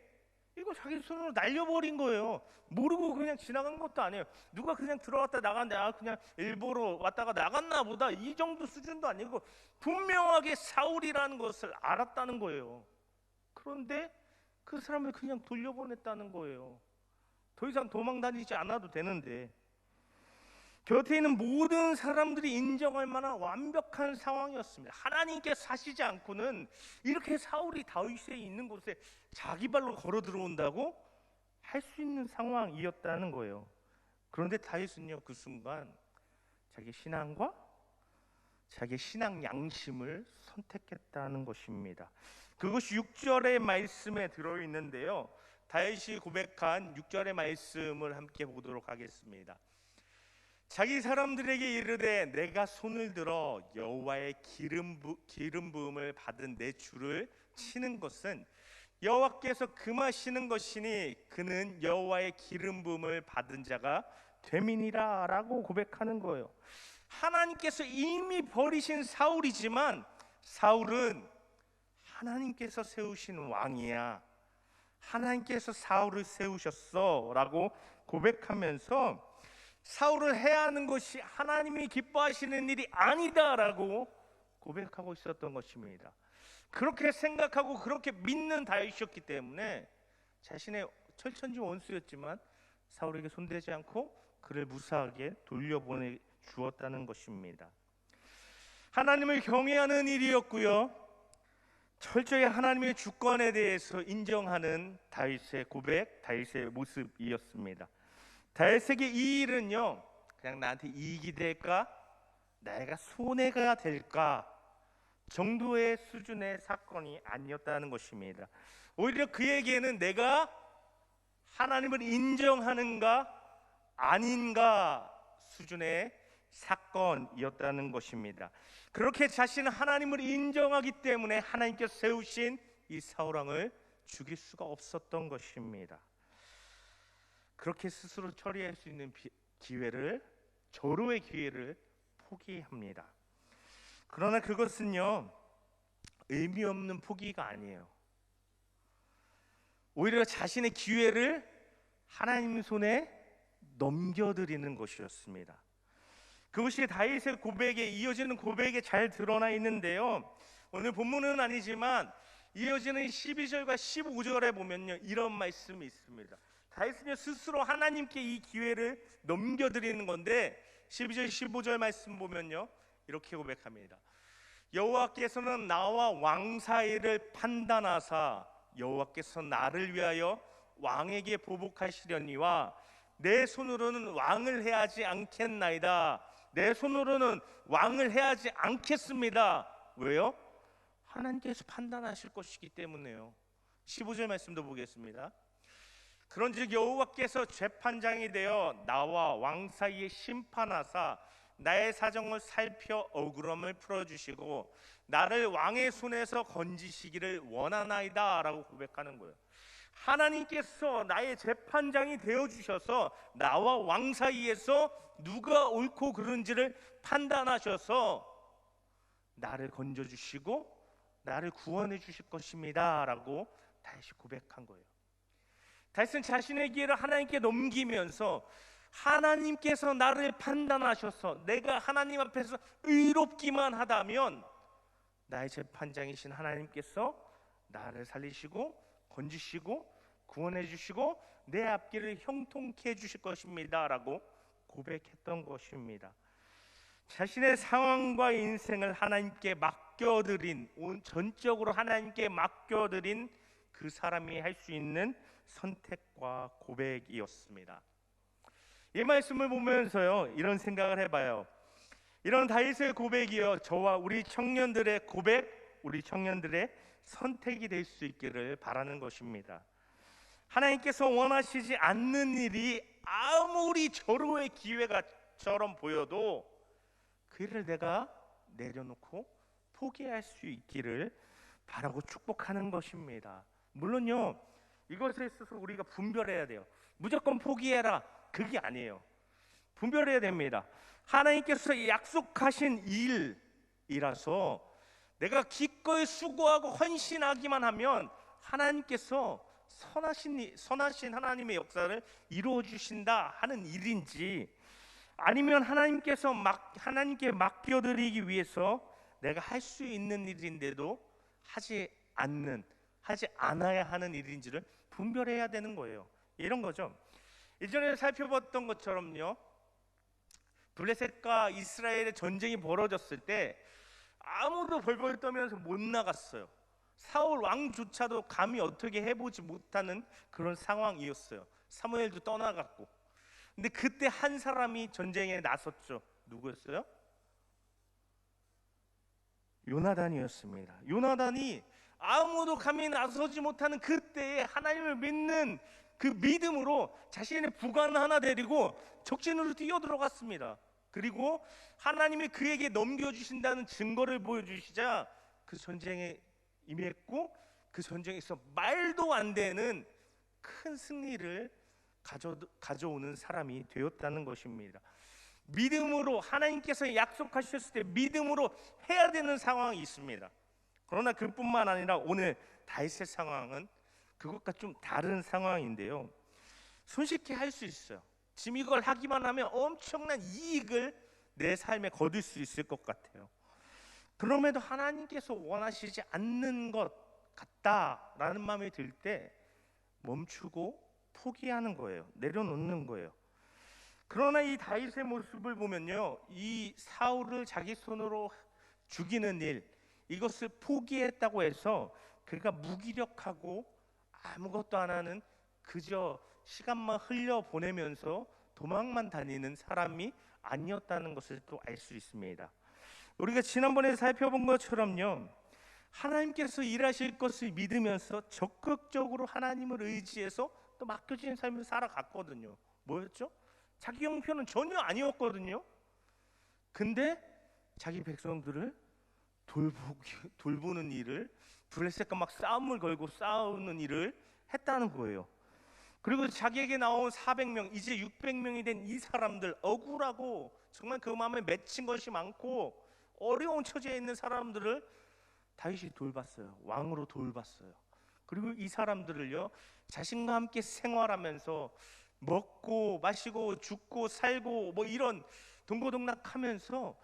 이거 자기 손으로 날려버린 거예요. 모르고 그냥 지나간 것도 아니에요. 누가 그냥 들어왔다 나갔는데 아 그냥 일부러 왔다가 나갔나 보다, 이 정도 수준도 아니고 분명하게 사울이라는 것을 알았다는 거예요. 그런데 그 사람을 그냥 돌려보냈다는 거예요. 더 이상 도망 다니지 않아도 되는데. 곁에 있는 모든 사람들이 인정할 만한 완벽한 상황이었습니다. 하나님께 사시지 않고는 이렇게 사울이 다윗이 있는 곳에 자기 발로 걸어 들어온다고 할 수 있는 상황이었다는 거예요. 그런데 다윗은요, 그 순간 자기 신앙과 자기 신앙 양심을 선택했다는 것입니다. 그것이 6절의 말씀에 들어있는데요, 다윗이 고백한 6절의 말씀을 함께 보도록 하겠습니다. 자기 사람들에게 이르되 내가 손을 들어 여호와의 기름 부음을 받은 내 주를 치는 것은 여호와께서 금하시는 것이니 그는 여호와의 기름 부음을 받은 자가 됨이니라 라고 고백하는 거예요. 하나님께서 이미 버리신 사울이지만 사울은 하나님께서 세우신 왕이야, 하나님께서 사울을 세우셨어 라고 고백하면서 사울을 해야 하는 것이 하나님이 기뻐하시는 일이 아니다라고 고백하고 있었던 것입니다. 그렇게 생각하고 그렇게 믿는 다윗이었기 때문에 자신의 철천지 원수였지만 사울에게 손대지 않고 그를 무사하게 돌려보내 주었다는 것입니다. 하나님을 경외하는 일이었고요, 철저히 하나님의 주권에 대해서 인정하는 다윗의 고백, 다윗의 모습이었습니다. 다윗에게 이 일은요, 그냥 나한테 이익이 될까, 내가 손해가 될까 정도의 수준의 사건이 아니었다는 것입니다. 오히려 그에게는 내가 하나님을 인정하는가 아닌가 수준의 사건이었다는 것입니다. 그렇게 자신은 하나님을 인정하기 때문에 하나님께서 세우신 이 사울 왕을 죽일 수가 없었던 것입니다. 그렇게 스스로 처리할 수 있는 기회를, 절호의 기회를 포기합니다. 그러나 그것은요, 의미 없는 포기가 아니에요. 오히려 자신의 기회를 하나님 손에 넘겨드리는 것이었습니다. 그것이 다윗의 고백에 이어지는 고백에 잘 드러나 있는데요, 오늘 본문은 아니지만 이어지는 12절과 15절에 보면요, 이런 말씀이 있습니다. 다윗은요, 스스로 하나님께 이 기회를 넘겨드리는 건데 12절 15절 말씀 보면요, 이렇게 고백합니다. 여호와께서는 나와 왕 사이를 판단하사 여호와께서 나를 위하여 왕에게 보복하시려니와 내 손으로는 왕을 해하지 않겠나이다. 내 손으로는 왕을 해하지 않겠습니다. 왜요? 하나님께서 판단하실 것이기 때문에요. 15절 말씀도 보겠습니다. 그런즉 여호와께서 재판장이 되어 나와 왕 사이에 심판하사 나의 사정을 살펴 억울함을 풀어주시고 나를 왕의 손에서 건지시기를 원하나이다 라고 고백하는 거예요. 하나님께서 나의 재판장이 되어주셔서 나와 왕 사이에서 누가 옳고 그른지를 판단하셔서 나를 건져주시고 나를 구원해 주실 것입니다 라고 다윗이 고백한 거예요. 다윗은 자신의 기회를 하나님께 넘기면서 하나님께서 나를 판단하셔서 내가 하나님 앞에서 의롭기만 하다면 나의 재판장이신 하나님께서 나를 살리시고 건지시고 구원해 주시고 내 앞길을 형통케 해 주실 것입니다 라고 고백했던 것입니다. 자신의 상황과 인생을 하나님께 맡겨드린, 전적으로 하나님께 맡겨드린 그 사람이 할 수 있는 선택과 고백이었습니다. 이 말씀을 보면서요, 이런 생각을 해봐요. 이런 다윗의 고백이요, 저와 우리 청년들의 고백, 우리 청년들의 선택이 될 수 있기를 바라는 것입니다. 하나님께서 원하시지 않는 일이 아무리 절호의 기회가처럼 보여도 그 일을 내가 내려놓고 포기할 수 있기를 바라고 축복하는 것입니다. 물론요, 이것에 있어서 우리가 분별해야 돼요. 무조건 포기해라, 그게 아니에요. 분별해야 됩니다. 하나님께서 약속하신 일이라서 내가 기꺼이 수고하고 헌신하기만 하면 하나님께서 선하신 하나님의 역사를 이루어 주신다 하는 일인지, 아니면 하나님께 맡겨드리기 위해서 내가 할 수 있는 일인데도 하지 않아야 하는 일인지를 분별해야 되는 거예요. 이런 거죠. 이전에 살펴봤던 것처럼요, 블레셋과 이스라엘의 전쟁이 벌어졌을 때 아무도 벌벌 떠면서 못 나갔어요. 사울 왕조차도 감히 어떻게 해보지 못하는 그런 상황이었어요. 사무엘도 떠나갔고. 근데 그때 한 사람이 전쟁에 나섰죠. 누구였어요? 요나단이었습니다. 요나단이 아무도 감히 나서지 못하는 그때에 하나님을 믿는 그 믿음으로 자신의 부관 하나 데리고 적진으로 뛰어들어갔습니다. 그리고 하나님이 그에게 넘겨주신다는 증거를 보여주시자 그 전쟁에 임했고, 그 전쟁에서 말도 안 되는 큰 승리를 가져오는 사람이 되었다는 것입니다. 믿음으로, 하나님께서 약속하셨을 때 믿음으로 해야 되는 상황이 있습니다. 그러나 그뿐만 아니라 오늘 다윗의 상황은 그것과 좀 다른 상황인데요, 손쉽게 할 수 있어요. 지금 이걸 하기만 하면 엄청난 이익을 내 삶에 거둘 수 있을 것 같아요. 그럼에도 하나님께서 원하시지 않는 것 같다라는 마음이 들 때 멈추고 포기하는 거예요. 내려놓는 거예요. 그러나 이 다윗의 모습을 보면요, 이 사울을 자기 손으로 죽이는 일, 이것을 포기했다고 해서 그가 무기력하고 아무것도 안 하는, 그저 시간만 흘려보내면서 도망만 다니는 사람이 아니었다는 것을 또 알 수 있습니다. 우리가 지난번에 살펴본 것처럼요, 하나님께서 일하실 것을 믿으면서 적극적으로 하나님을 의지해서 또 맡겨진 삶을 살아갔거든요. 뭐였죠? 자기 형편은 전혀 아니었거든요. 근데 자기 백성들을 돌보는 일을, 블레셋과 막 싸움을 걸고 싸우는 일을 했다는 거예요. 그리고 자기에게 나온 400명, 이제 600명이 된 이 사람들, 억울하고 정말 그 마음에 맺힌 것이 많고 어려운 처지에 있는 사람들을 다윗이 돌봤어요. 왕으로 돌봤어요. 그리고 이 사람들을요, 자신과 함께 생활하면서 먹고 마시고 죽고 살고 뭐 이런 동고동락하면서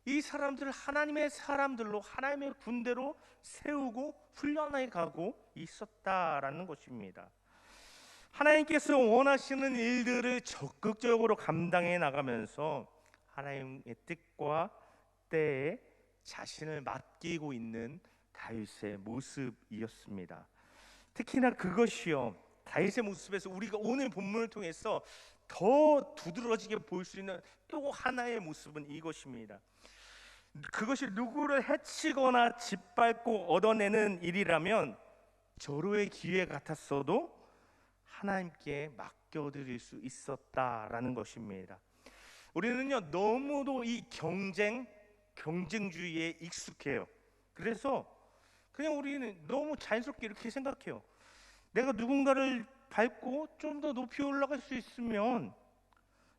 이 사람들을 하나님의 사람들로, 하나님의 군대로 세우고 훈련해 가고 있었다라는 것입니다. 하나님께서 원하시는 일들을 적극적으로 감당해 나가면서 하나님의 뜻과 때에 자신을 맡기고 있는 다윗의 모습이었습니다. 특히나 그것이요, 다윗의 모습에서 우리가 오늘 본문을 통해서 더 두드러지게 볼 수 있는 또 하나의 모습은 이것입니다. 그것이 누구를 해치거나 짓밟고 얻어내는 일이라면 절호의 기회 같았어도 하나님께 맡겨드릴 수 있었다라는 것입니다. 우리는요, 너무도 이 경쟁주의에 익숙해요. 그래서 그냥 우리는 너무 자연스럽게 이렇게 생각해요. 내가 누군가를 밟고 좀 더 높이 올라갈 수 있으면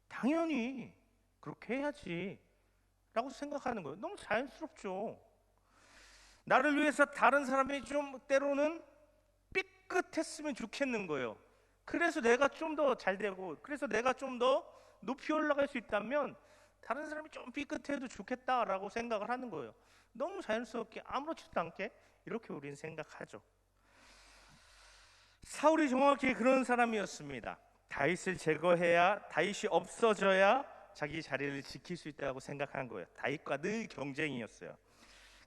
당연히 그렇게 해야지 라고 생각하는 거예요. 너무 자연스럽죠. 나를 위해서 다른 사람이 좀 때로는 삐끗했으면 좋겠는 거예요. 그래서 내가 좀 더 잘 되고, 그래서 내가 좀 더 높이 올라갈 수 있다면 다른 사람이 좀 삐끗해도 좋겠다라고 생각을 하는 거예요. 너무 자연스럽게 아무렇지도 않게 이렇게 우리는 생각하죠. 사울이 정확히 그런 사람이었습니다. 다윗을 제거해야, 다윗이 없어져야 자기 자리를 지킬 수 있다고 생각한 거예요. 다윗과 늘 경쟁이었어요.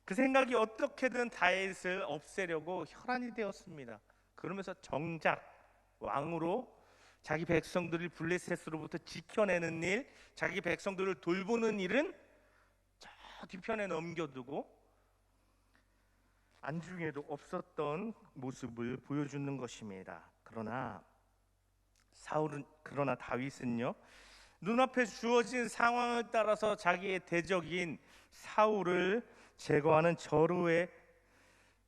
그 생각이 어떻게든 다윗을 없애려고 혈안이 되었습니다. 그러면서 정작 왕으로 자기 백성들을 블레셋으로부터 지켜내는 일, 자기 백성들을 돌보는 일은 저 뒤편에 넘겨두고 안중에도 없었던 모습을 보여주는 것입니다. 그러나 다윗은요, 눈앞에 주어진 상황을 따라서 자기의 대적인 사울을 제거하는 절호의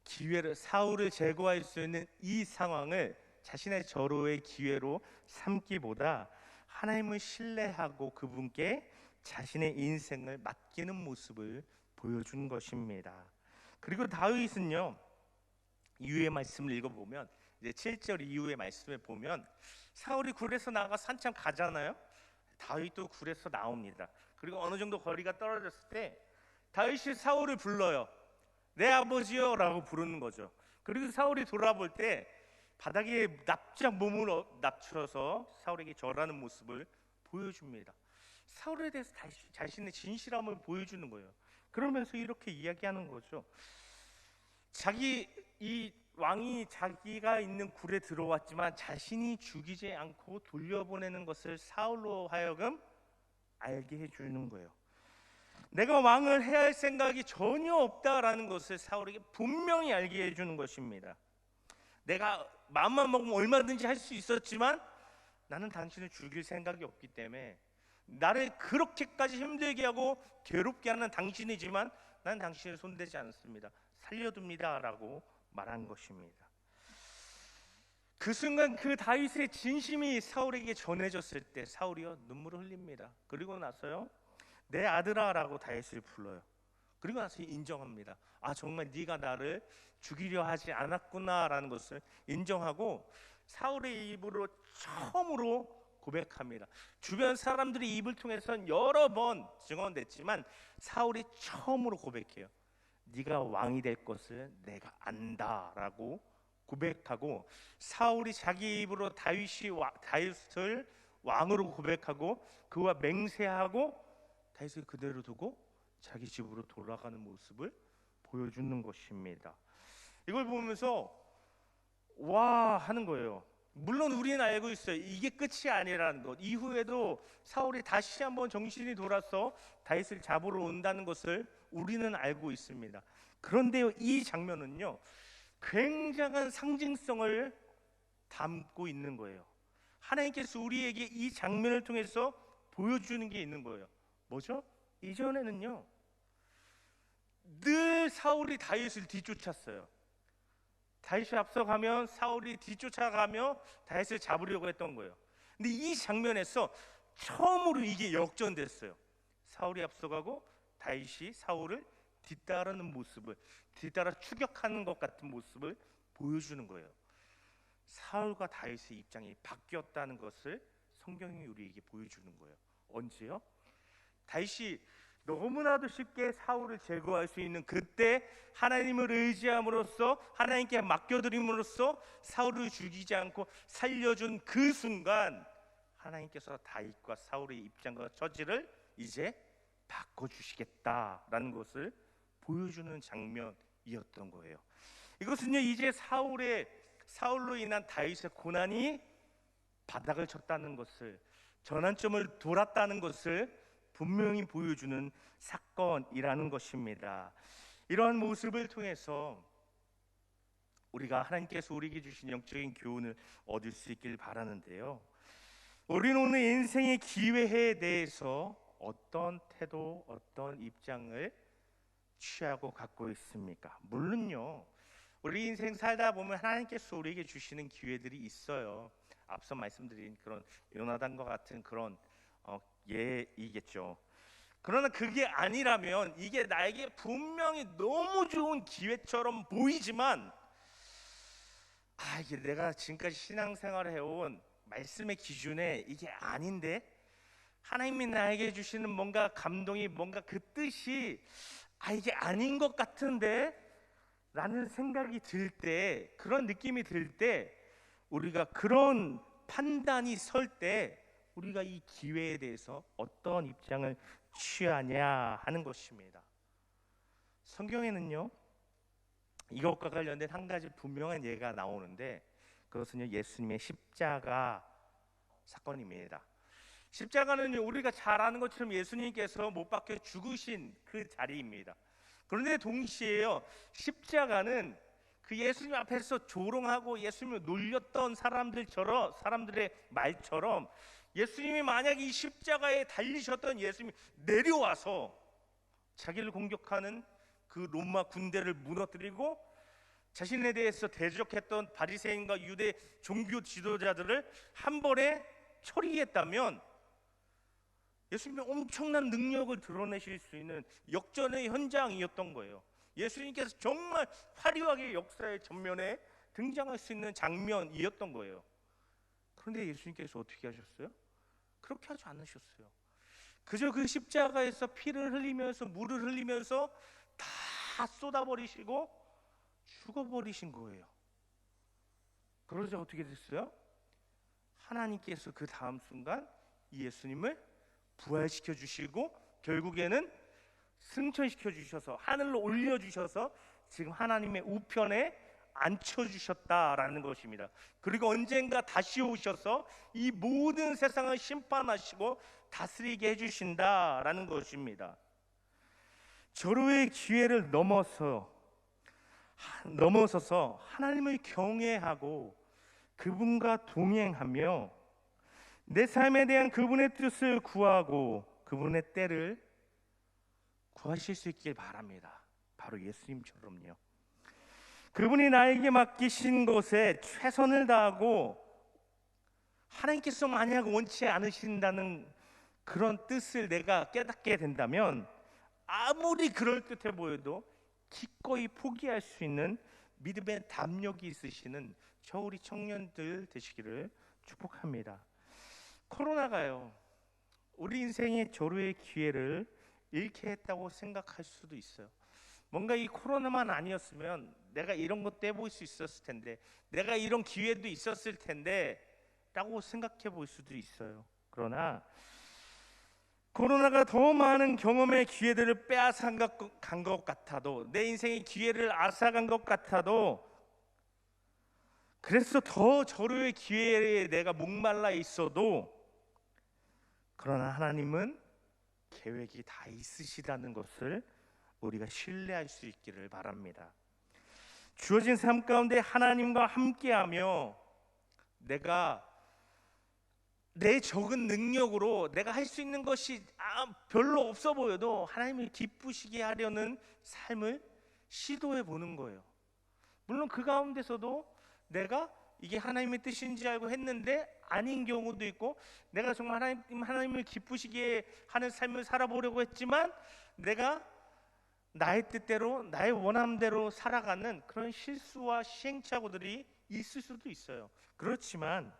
기회를, 사울을 제거할 수 있는 이 상황을 자신의 절호의 기회로 삼기보다 하나님을 신뢰하고 그분께 자신의 인생을 맡기는 모습을 보여준 것입니다. 그리고 다윗은요, 이후의 말씀을 읽어보면, 이제 7절 이후의 말씀을 보면 사울이 굴에서 나가서 한참 가잖아요. 다윗도 굴에서 나옵니다. 그리고 어느 정도 거리가 떨어졌을 때 다윗이 사울을 불러요. 내 아버지요 라고 부르는 거죠. 그리고 사울이 돌아볼 때 바닥에 납작 몸을 낮춰서 사울에게 절하는 모습을 보여줍니다. 사울에 대해서 다시 자신의 진실함을 보여주는 거예요. 그러면서 이렇게 이야기하는 거죠. 이 왕이 자기가 있는 굴에 들어왔지만 자신이 죽이지 않고 돌려보내는 것을 사울로 하여금 알게 해주는 거예요. 내가 왕을 해야 할 생각이 전혀 없다라는 것을 사울에게 분명히 알게 해주는 것입니다. 내가 마음만 먹으면 얼마든지 할 수 있었지만 나는 당신을 죽일 생각이 없기 때문에, 나를 그렇게까지 힘들게 하고 괴롭게 하는 당신이지만 난 당신을 손대지 않습니다. 살려둡니다 라고 말한 것입니다. 그 순간 그 다윗의 진심이 사울에게 전해졌을 때 사울이요 눈물을 흘립니다. 그리고 나서요, 내 아들아 라고 다윗을 불러요. 그리고 나서 인정합니다. 아, 정말 네가 나를 죽이려 하지 않았구나 라는 것을 인정하고 사울의 입으로 처음으로 고백합니다. 주변 사람들이 입을 통해서 여러 번 증언됐지만 사울이 처음으로 고백해요. 네가 왕이 될 것을 내가 안다라고 고백하고, 사울이 자기 입으로 다윗을 왕으로 고백하고 그와 맹세하고 다윗을 그대로 두고 자기 집으로 돌아가는 모습을 보여주는 것입니다. 이걸 보면서 와 하는 거예요. 물론 우리는 알고 있어요. 이게 끝이 아니라는 것. 이후에도 사울이 다시 한번 정신이 돌아서 다윗을 잡으러 온다는 것을 우리는 알고 있습니다. 그런데요, 이 장면은요 굉장한 상징성을 담고 있는 거예요. 하나님께서 우리에게 이 장면을 통해서 보여주는 게 있는 거예요. 뭐죠? 이전에는요 늘 사울이 다윗을 뒤쫓았어요. 다윗이 앞서가면 사울이 뒤쫓아가며 다윗을 잡으려고 했던 거예요. 근데 이 장면에서 처음으로 이게 역전됐어요. 사울이 앞서가고 다윗이 사울을 뒤따르는 모습을, 뒤따라 추격하는 것 같은 모습을 보여주는 거예요. 사울과 다윗의 입장이 바뀌었다는 것을 성경이 우리에게 보여주는 거예요. 언제요? 다윗이 너무나도 쉽게 사울을 제거할 수 있는 그때 하나님을 의지함으로써, 하나님께 맡겨드림으로써 사울을 죽이지 않고 살려준 그 순간 하나님께서 다윗과 사울의 입장과 처지를 이제 바꿔주시겠다라는 것을 보여주는 장면이었던 거예요. 이것은요 이제 사울로 인한 다윗의 고난이 바닥을 쳤다는 것을, 전환점을 돌았다는 것을 분명히 보여주는 사건이라는 것입니다. 이러한 모습을 통해서 우리가 하나님께서 우리에게 주신 영적인 교훈을 얻을 수 있길 바라는데요, 우리는 오늘 인생의 기회에 대해서 어떤 태도, 어떤 입장을 취하고 갖고 있습니까? 물론요 우리 인생 살다 보면 하나님께서 우리에게 주시는 기회들이 있어요. 앞서 말씀드린 그런 요나단과 같은 그런 예이겠죠. 그러나 그게 아니라면 이게 나에게 분명히 너무 좋은 기회처럼 보이지만 이게 내가 지금까지 신앙생활을 해온 말씀의 기준에 이게 아닌데, 하나님이 나에게 주시는 뭔가 감동이, 뭔가 그 뜻이 이게 아닌 것 같은데 라는 생각이 들 때, 그런 느낌이 들 때, 우리가 그런 판단이 설 때 우리가 이 기회에 대해서 어떤 입장을 취하냐 하는 것입니다. 성경에는요, 이것과 관련된 한 가지 분명한 예가 나오는데, 그것은요 예수님의 십자가 사건입니다. 십자가는 우리가 잘 아는 것처럼 예수님께서 못 박혀 죽으신 그 자리입니다. 그런데 동시에요, 십자가는 그 예수님 앞에서 조롱하고 예수님을 놀렸던 사람들의 말처럼, 예수님이 만약에 이 십자가에 달리셨던 예수님이 내려와서 자기를 공격하는 그 로마 군대를 무너뜨리고 자신에 대해서 대적했던 바리새인과 유대 종교 지도자들을 한 번에 처리했다면 예수님이 엄청난 능력을 드러내실 수 있는 역전의 현장이었던 거예요. 예수님께서 정말 화려하게 역사의 전면에 등장할 수 있는 장면이었던 거예요. 그런데 예수님께서 어떻게 하셨어요? 그렇게 하지 않으셨어요. 그저 그 십자가에서 피를 흘리면서 물을 흘리면서 다 쏟아버리시고 죽어버리신 거예요. 그러자 어떻게 됐어요? 하나님께서 그 다음 순간 이 예수님을 부활시켜 주시고 결국에는 승천시켜 주셔서 하늘로 올려 주셔서 지금 하나님의 우편에 앉혀 주셨다라는 것입니다. 그리고 언젠가 다시 오셔서 이 모든 세상을 심판하시고 다스리게 해주신다라는 것입니다. 절호의 기회를 넘어서서 하나님을 경외하고 그분과 동행하며 내 삶에 대한 그분의 뜻을 구하고 그분의 때를 구하실 수 있길 바랍니다. 바로 예수님처럼요. 그분이 나에게 맡기신 것에 최선을 다하고, 하나님께서 만약 원치 않으신다는 그런 뜻을 내가 깨닫게 된다면 아무리 그럴듯해 보여도 기꺼이 포기할 수 있는 믿음의 담력이 있으시는 저 우리 청년들 되시기를 축복합니다. 코로나가요, 우리 인생의 절호의 기회를 잃게 했다고 생각할 수도 있어요. 뭔가 이 코로나만 아니었으면 내가 이런 것도 해볼 수 있었을 텐데, 내가 이런 기회도 있었을 텐데 라고 생각해 볼 수도 있어요. 그러나 코로나가 더 많은 경험의 기회들을 빼앗아간 것 같아도, 내 인생의 기회를 앗아간 것 같아도, 그래서 더 절호의 기회에 내가 목말라 있어도, 그러나 하나님은 계획이 다 있으시다는 것을 우리가 신뢰할 수 있기를 바랍니다. 주어진 삶 가운데 하나님과 함께하며 내가 내 적은 능력으로 내가 할 수 있는 것이 별로 없어 보여도 하나님을 기쁘시게 하려는 삶을 시도해 보는 거예요. 물론 그 가운데서도 내가 이게 하나님의 뜻인지 알고 했는데 아닌 경우도 있고, 내가 정말 하나님을 기쁘시게 하는 삶을 살아보려고 했지만 내가 나의 뜻대로 나의 원함대로 살아가는 그런 실수와 시행착오들이 있을 수도 있어요. 그렇지만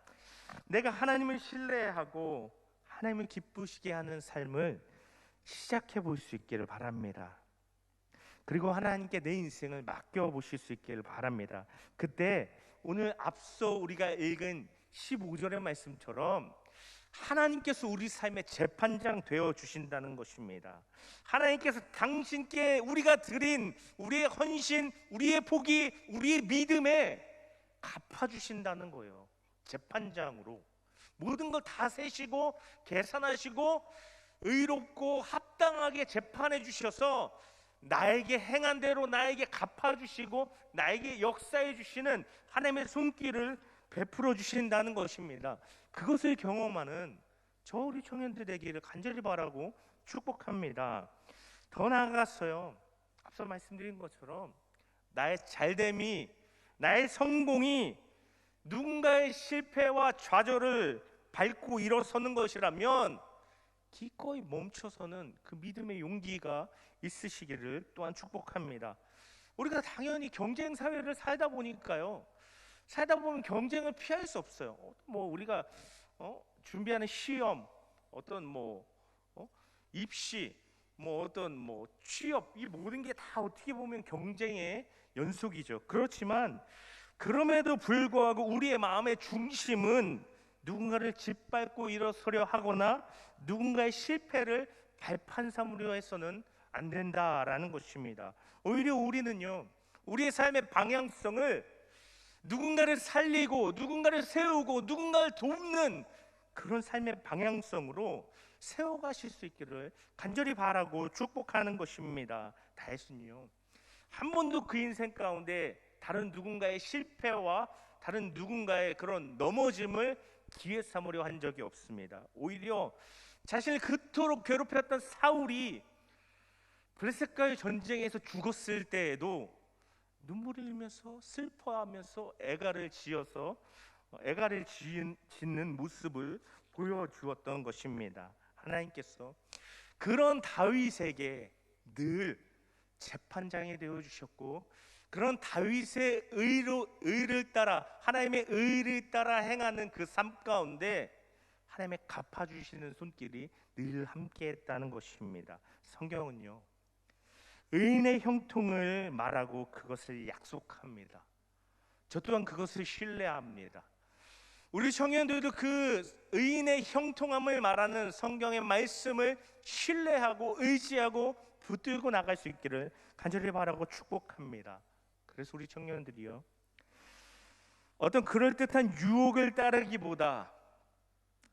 내가 하나님을 신뢰하고 하나님을 기쁘시게 하는 삶을 시작해 볼 수 있기를 바랍니다. 그리고 하나님께 내 인생을 맡겨 보실 수 있기를 바랍니다. 그때 오늘 앞서 우리가 읽은 15절의 말씀처럼 하나님께서 우리 삶의 재판장 되어 주신다는 것입니다. 하나님께서 당신께 우리가 드린 우리의 헌신, 우리의 포기, 우리의 믿음에 갚아주신다는 거예요. 재판장으로 모든 걸 다 세시고 계산하시고 의롭고 합당하게 재판해 주셔서 나에게 행한 대로 나에게 갚아주시고 나에게 역사해 주시는 하나님의 손길을 베풀어 주신다는 것입니다. 그것을 경험하는 저 우리 청년들 되기를 간절히 바라고 축복합니다. 더 나아가서요, 앞서 말씀드린 것처럼 나의 잘됨이 나의 성공이 누군가의 실패와 좌절을 밟고 일어서는 것이라면 기꺼이 멈춰서는 그 믿음의 용기가 있으시기를 또한 축복합니다. 우리가 당연히 경쟁 사회를 살다 보니까요, 살다 보면 경쟁을 피할 수 없어요. 뭐 우리가 준비하는 시험, 어떤 입시, 어떤 취업, 이 모든 게 다 어떻게 보면 경쟁의 연속이죠. 그렇지만 그럼에도 불구하고 우리의 마음의 중심은 누군가를 짓밟고 일어서려 하거나 누군가의 실패를 발판 삼으려 해서는 안 된다라는 것입니다. 오히려 우리는요, 우리의 삶의 방향성을 누군가를 살리고 누군가를 세우고 누군가를 돕는 그런 삶의 방향성으로 세워가실 수 있기를 간절히 바라고 축복하는 것입니다. 다윗은요, 한 번도 그 인생 가운데 다른 누군가의 실패와 다른 누군가의 그런 넘어짐을 기회 삼으려 한 적이 없습니다. 오히려 자신을 그토록 괴롭혔던 사울이 블레셋과의 전쟁에서 죽었을 때에도 눈물을 흘리면서 슬퍼하면서 애가를 짓는 모습을 보여주었던 것입니다. 하나님께서 그런 다윗에게 늘 재판장이 되어주셨고, 그런 다윗의 의를 따라, 하나님의 의를 따라 행하는 그 삶 가운데 하나님의 갚아주시는 손길이 늘 함께했다는 것입니다. 성경은요, 의인의 형통을 말하고 그것을 약속합니다. 저 또한 그것을 신뢰합니다. 우리 청년들도 그 의인의 형통함을 말하는 성경의 말씀을 신뢰하고 의지하고 붙들고 나갈 수 있기를 간절히 바라고 축복합니다. 그래서 우리 청년들이요, 어떤 그럴듯한 유혹을 따르기보다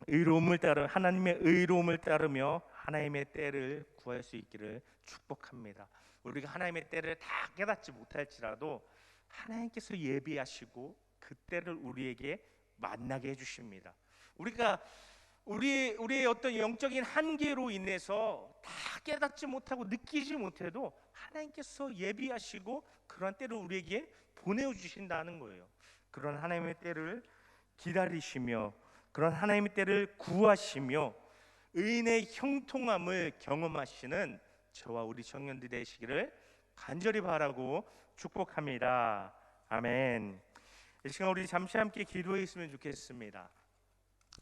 의로움을 따르, 하나님의 의로움을 따르며 하나님의 때를 구할 수 있기를 축복합니다. 우리가 하나님의 때를 다 깨닫지 못할지라도 하나님께서 예비하시고 그 때를 우리에게 만나게 해주십니다. 우리가 우리의 어떤 영적인 한계로 인해서 다 깨닫지 못하고 느끼지 못해도 하나님께서 예비하시고 그런 때를 우리에게 보내주신다는 거예요. 그런 하나님의 때를 기다리시며 그런 하나님의 때를 구하시며 의인의 형통함을 경험하시는 저와 우리 청년들이 되시기를 간절히 바라고 축복합니다. 아멘. 이 시간 우리 잠시 함께 기도했으면 좋겠습니다.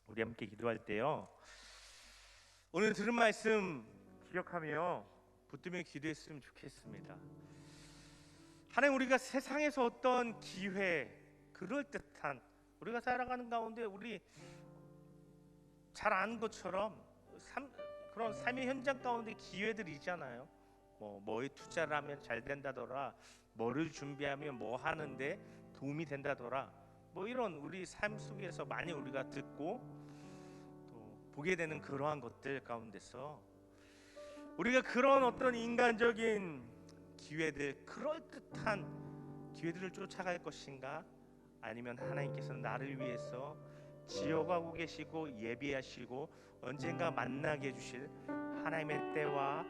우리 함께 기도할 때요, 오늘 들은 말씀 기억하며 붙들며 기도했으면 좋겠습니다. 하나님, 우리가 세상에서 어떤 기회, 그럴듯한, 우리가 살아가는 가운데 우리 잘 아는 것처럼 그런 삶의 현장 가운데 기회들이 있잖아요. 뭐에 투자를 하면 잘 된다더라, 뭐를 준비하면 뭐 하는데 도움이 된다더라, 이런 우리 삶 속에서 많이 우리가 듣고 또 보게 되는 그러한 것들 가운데서 우리가 그런 어떤 인간적인 기회들, 그럴듯한 기회들을 쫓아갈 것인가, 아니면 하나님께서 나를 위해서 지어가고 계시고 예비하시고 언젠가 만나게 해주실 하나님의 때와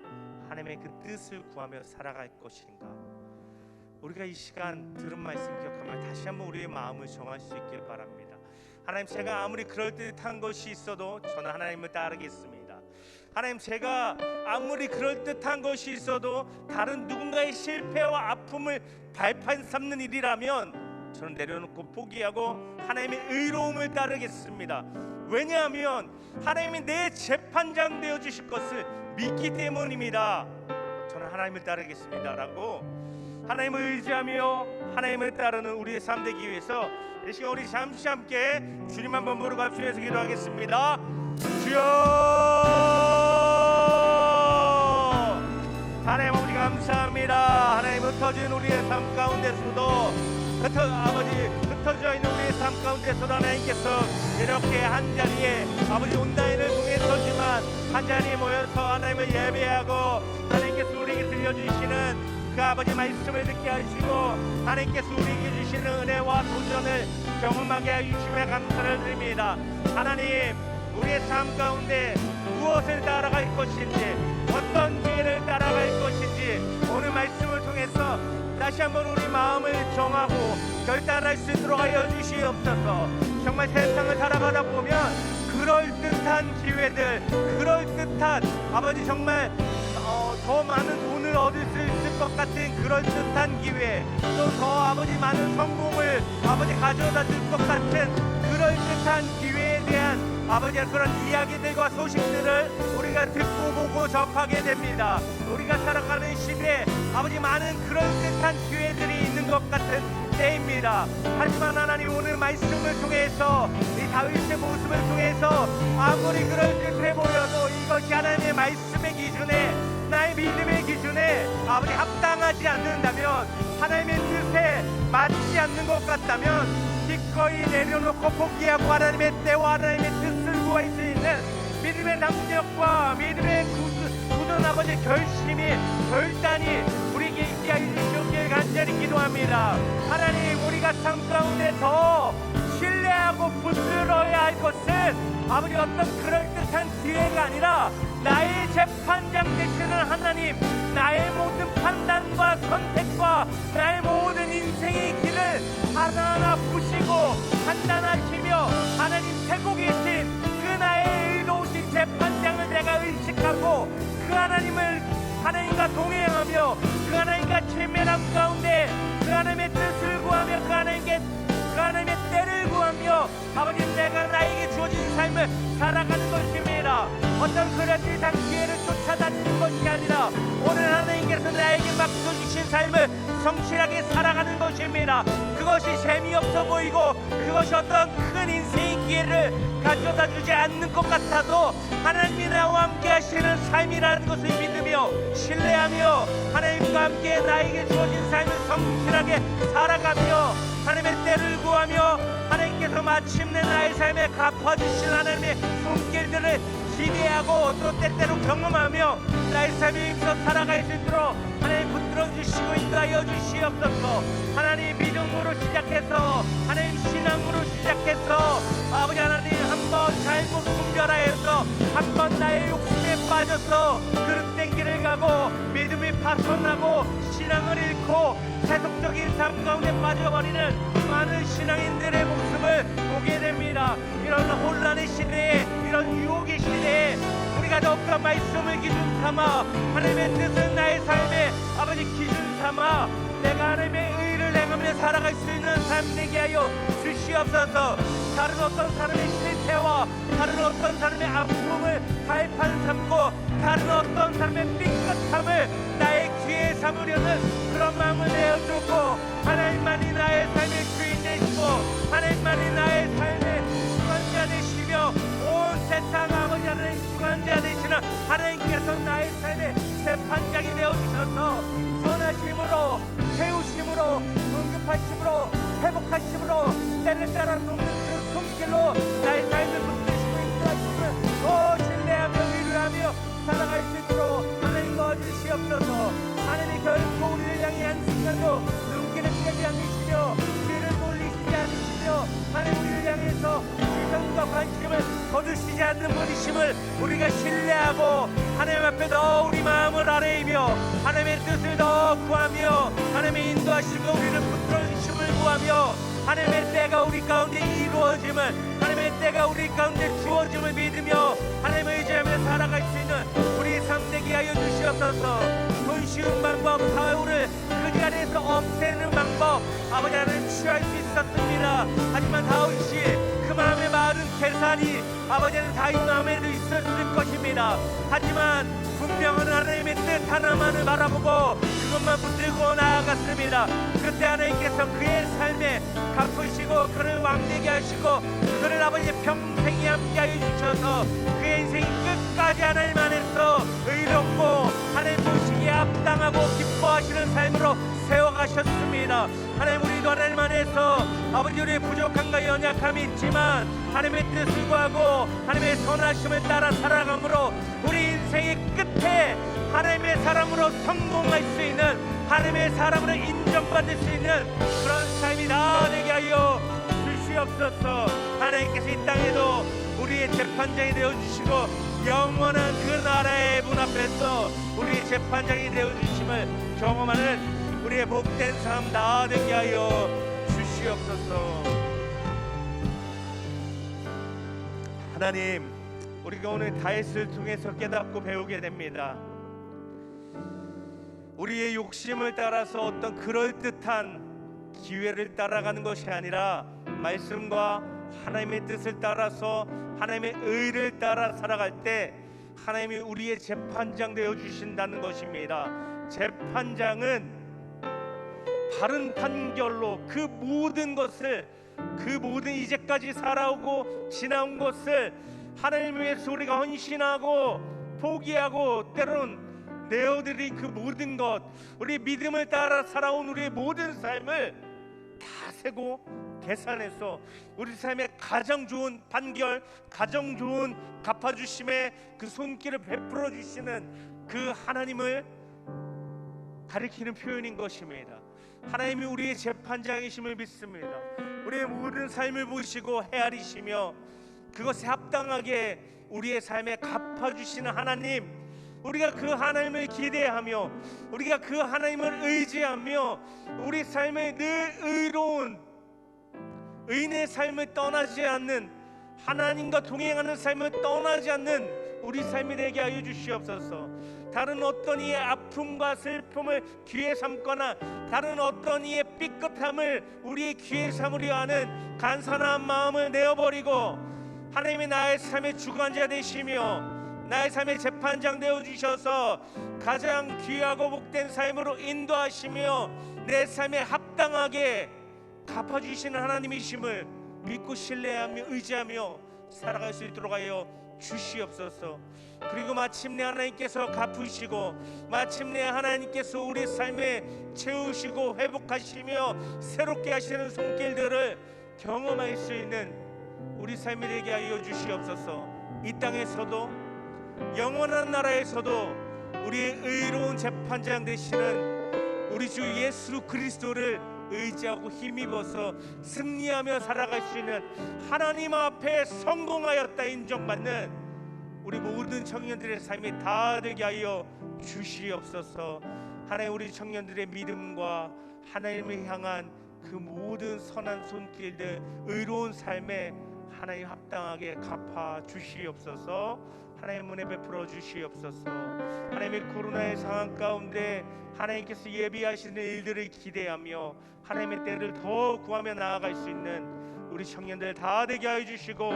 하나님의 그 뜻을 구하며 살아갈 것인가. 우리가 이 시간 들은 말씀 기억하며 다시 한번 우리의 마음을 정할 수 있길 바랍니다. 하나님, 제가 아무리 그럴듯한 것이 있어도 저는 하나님을 따르겠습니다. 하나님, 제가 아무리 그럴듯한 것이 있어도 다른 누군가의 실패와 아픔을 발판 삼는 일이라면 저는 내려놓고 포기하고 하나님의 의로움을 따르겠습니다. 왜냐하면 하나님이 내 재판장 되어주실 것을 믿기 때문입니다. 저는 하나님을 따르겠습니다 라고 하나님을 의지하며 하나님을 따르는 우리의 삶 되기 위해서 이 시간 우리 잠시 함께 주님 한번 부르고 합심해서 기도하겠습니다. 주여, 하나님 아버지 감사합니다. 하나님, 흩어진 우리의 삶 가운데서도 흩어져 있는 우리의 삶 가운데서도 하나님께서 이렇게 한 자리에 아버지 온라인을 통해서지만 한 자리에 모여서 하나님을 예배하고 하나님께서 우리에게 들려주시는 그 아버지 말씀을 듣게 하시고 하나님께서 우리에게 주시는 은혜와 도전을 경험하게 해주심에 감사를 드립니다. 하나님, 우리의 삶 가운데 무엇을 따라갈 것인지, 어떤 길을 따라갈 것인지 오늘 말씀을 통해서 다시 다시 한번 우리 마음을 정하고 결단할 수 있도록 하여 주시옵소서. 정말 세상을 살아가다 보면 그럴듯한 기회들, 그럴듯한 아버지 정말 더 많은 돈을 얻을 수 있을 것 같은 그럴듯한 기회, 또 더 아버지 많은 성공을 아버지 가져다 줄 것 같은 그럴듯한 기회에 대한 아버지 그런 이야기들과 소식들을 우리가 듣고 보고 접하게 됩니다. 우리가 살아가는 시대에 아버지 많은 그럴듯한 기회들이 있는 것 같은 때입니다. 하지만 하나님 오늘 말씀을 통해서 이 다윗의 모습을 통해서 아무리 그럴듯해 보여도 이것이 하나님의 말씀의 기준에 나의 믿음의 기준에 아버지 합당하지 않는다면, 하나님의 뜻에 맞지 않는 것 같다면 기꺼이 내려놓고 포기하고 하나님의 때와 하나님의 뜻을 구할 수 있는 믿음의 능력과 믿음의 굳은 아버지 결심이, 결단이 우리에게 있게 하여 주시옵길 간절히 기도합니다. 하나님, 우리가 삶 가운데 더 신뢰하고 붙들어야 할 것은 아버지 어떤 그럴듯한 기회가 아니라 나의 재판장 되시는 하나님, 나의 모든 판단과 선택과 나의 모든 인생의 길을 하나하나 보시고 판단하시며 하나님 세고 계신 그 나의 의로우신 재판장을 내가 의식하고 그 하나님을 하나님과 동행하며 그 하나님과 친밀함 가운데 그 하나님의 뜻을 구하며 그 하나님의 때를 구하며 아버지 내가 나에게 주어진 삶을 살아가는 것입니다. 어떤 그럴듯한 기회를 쫓아다니는 것이 아니라 오늘 하나님께서 나에게 맡겨주신 삶을 성실하게 살아가는 것입니다. 그것이 재미없어 보이고 그것이 어떤 큰 인생의 기회를 가져다 주지 않는 것 같아도 하나님이 나와 함께 하시는 삶이라는 것을 믿으며 신뢰하며 하나님과 함께 나에게 주어진 삶을 성실하게 살아가며 하나님의 때를 구하며 하나님께서 마침내 나의 삶에 갚아주신 하나님의 손길들을 기대하고 또 때때로 경험하며 나의 삶에 힘써 살아갈 수 있도록 하나님 붙들어 주시고 인도하여 주시옵소서. 하나님 믿음으로 시작해서 하나님 신앙으로 시작해서 아버지 하나님 한번 잘못 분별하여서 한번 나의 욕심에 빠져서 그릇된 길을 가고 믿음이 파손하고 신앙을 잃고 세속적인 삶 가운데 빠져버리는 많은 신앙인들의 모습을 보게 됩니다. 이런 혼란의 시대에, 이런 유혹의 시대에 우리가 더욱더 말씀을 기준 삼아 하나님의 뜻은 나의 삶의 아버지 기준 삼아 내가 하나님의 의를 행하며 살아갈 수 있는 삶 되게 하여 주시옵소서. 다른 어떤 사람의 실패와 다른 어떤 사람의 아픔을 발판 삼고 다른 어떤 사람의 삐끗함을 나의 기회에 삼으려는 그런 마음을 내어주고 하나님만이 나의 삶의 주인 되시고 하나님만이 나의 삶의 주관자 되시며 온 세상 아버지 하나님 주관자 되시는 하나님께서 나의 삶의 재판장이 되어주셔서 선하심으로 세우심으로 응급하심으로 회복하심으로 때를 따라 돕는 그 손길로 나의 삶을 붙드시고 인도하시면 더 신뢰하며 위로하며 살아갈 수 있도록 하나님 도와주시옵소서. 하나님이 결코 우리를 향해 한순간도 눈길을 피하지 않으시며 귀를 돌리시지 않으시며 하나님 우리를 향해서 시선과 관심을 거두시지 않는 분이심을 우리가 신뢰하고 하나님 앞에 더 우리 마음을 아뢰이며 하나님의 뜻을 더 구하며 하나님의 인도하심과 우리를 붙들어 주심을 구하며 하나님의 때가 우리 가운데 이루어짐을 하나님의 때가 우리 가운데 주어짐을 믿으며 하나님을 의지하며 살아갈 수 있는 우리 삶 되게 하여 주시옵소서. 손쉬운 방법 사울을 그 자리에서 없애는 방법 아버지 하나님 취할 수 있었습니다. 하지만 다윗이 그 마음에 마른 계산이 아버지는 다윗 마음에도 있었을 것입니다. 하지만 분명한 하나님의 뜻 하나만을 바라보고 그것만 붙들고 나아갔습니다. 그때 하나님께서 그의 삶에 갚으시고 그를 왕되게 하시고 그를 아버지 평생에 함께하여 주셔서 그의 인생이 끝까지 하나님 안에서 의롭고 하나님 보시기에 합당하고 기뻐하시는 삶으로 세워가셨습니다. 하나님 우리도 하나님 안에서 아버지 우리의 부족함과 연약함이 있지만 하나님의 뜻을 구하고 하나님의 선하심을 따라 살아감으로 우리 인생의 끝에 하나님의 사람으로 성공할 수 있는 하나님의 사람으로 인정받을 수 있는 그런 삶이 다 되게 하여 주시옵소서. 하나님께서 이 땅에도 우리의 재판장이 되어주시고 영원한 그 나라의 문 앞에서 우리의 재판장이 되어주심을 경험하는 우리의 복된 삶 다 되게 하여 주시옵소서. 하나님, 우리가 오늘 다윗을 통해서 깨닫고 배우게 됩니다. 우리의 욕심을 따라서 어떤 그럴듯한 기회를 따라가는 것이 아니라 말씀과 하나님의 뜻을 따라서 하나님의 의를 따라 살아갈 때 하나님이 우리의 재판장 되어 주신다는 것입니다. 재판장은 바른 판결로 그 모든 것을, 그 모든 이제까지 살아오고 지나온 것을 하나님 위해서 우리가 헌신하고 포기하고 때로는 내어드린 그 모든 것, 우리 믿음을 따라 살아온 우리의 모든 삶을 다 세고 계산해서 우리 삶의 가장 좋은 판결, 가장 좋은 갚아주심의 그 손길을 베풀어 주시는 그 하나님을 가리키는 표현인 것입니다. 하나님이 우리의 재판장이심을 믿습니다. 우리의 모든 삶을 보시고 헤아리시며 그것에 합당하게 우리의 삶에 갚아주시는 하나님, 우리가 그 하나님을 기대하며 우리가 그 하나님을 의지하며 우리 삶에 늘 의로운 의인의 삶을 떠나지 않는, 하나님과 동행하는 삶을 떠나지 않는 우리 삶이 되게 하여 주시옵소서. 다른 어떤 이의 아픔과 슬픔을 귀에 삼거나 다른 어떤 이의 삐끗함을 우리의 귀에 삼으려 하는 간사한 마음을 내어버리고 하나님이 나의 삶의 주관자 되시며 나의 삶의 재판장 되어 주셔서 가장 귀하고 복된 삶으로 인도하시며 내 삶에 합당하게 갚아주시는 하나님이심을 믿고 신뢰하며 의지하며 살아갈 수 있도록 하여 주시옵소서. 그리고 마침내 하나님께서 갚으시고 마침내 하나님께서 우리 삶에 채우시고 회복하시며 새롭게 하시는 손길들을 경험할 수 있는 우리 삶이 되게 하여 주시옵소서. 이 땅에서도 영원한 나라에서도 우리의 의로운 재판장 되시는 우리 주 예수 그리스도를 의지하고 힘입어서 승리하며 살아갈 수 있는 하나님 앞에 성공하였다 인정받는 우리 모든 청년들의 삶이 다 되게 하여 주시옵소서. 하나님, 우리 청년들의 믿음과 하나님을 향한 그 모든 선한 손길들, 의로운 삶에 하나님 합당하게 갚아 주시옵소서. 하나님 은혜 베풀어 주시옵소서. 하나님의 코로나의 상황 가운데 하나님께서 예비하시는 일들을 기대하며 하나님의 때를 더 구하며 나아갈 수 있는 우리 청년들 다 되게 하여 주시고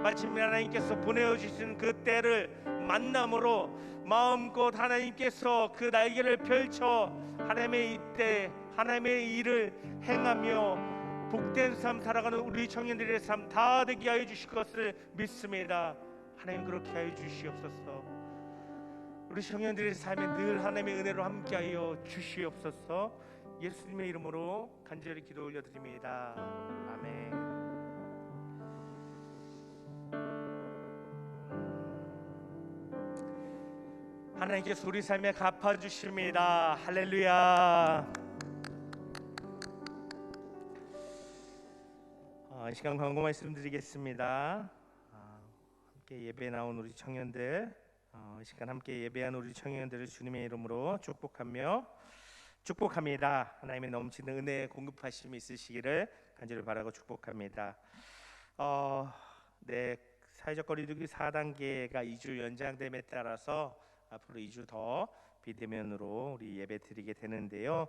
마침내 하나님께서 보내어 주신 그 때를 만남으로 마음껏 하나님께서 그 날개를 펼쳐 하나님의 이때 하나님의 일을 행하며 복된 삶 살아가는 우리 청년들의 삶 다 되게 하여 주실 것을 믿습니다. 하나님 그렇게 하여 주시옵소서. 우리 청년들의 삶에 늘 하나님의 은혜로 함께하여 주시옵소서. 예수님의 이름으로 간절히 기도 올려드립니다. 아멘. 하나님께서 우리 삶에 갚아주십니다. 할렐루야. 이 시간 광고 말씀드리겠습니다. 함께 예배 나온 우리 청년들, 이 시간 함께 예배한 우리 청년들을 주님의 이름으로 축복합니다. 하나님의 넘치는 은혜 공급하심이 있으시기를 간절히 바라고 축복합니다. 네, 사회적 거리두기 4단계가 2주 연장됨에 따라서 앞으로 2주 더 비대면으로 우리 예배 드리게 되는데요.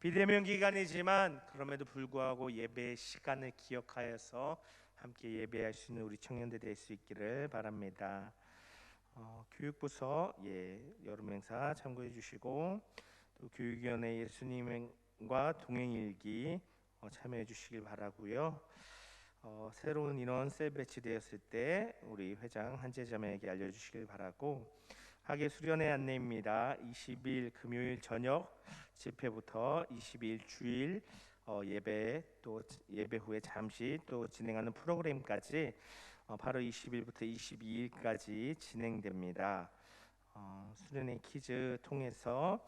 비대면 기간이지만 그럼에도 불구하고 예배 시간을 기억하여서 함께 예배할 수 있는 우리 청년들 될 수 있기를 바랍니다. 교육부서 여름 행사 참고해 주시고 또 교육위원회 예수님과 동행일기 참여해 주시길 바라고요. 새로운 인원 셀 배치되었을 때 우리 회장 한재자매에게 알려주시길 바라고 학예 수련회 안내입니다. 20일 금요일 저녁 집회부터 22일 주일 예배 또 예배 후에 잠시 또 진행하는 프로그램까지 8월 20일부터 22일까지 진행됩니다. 수련회 퀴즈 통해서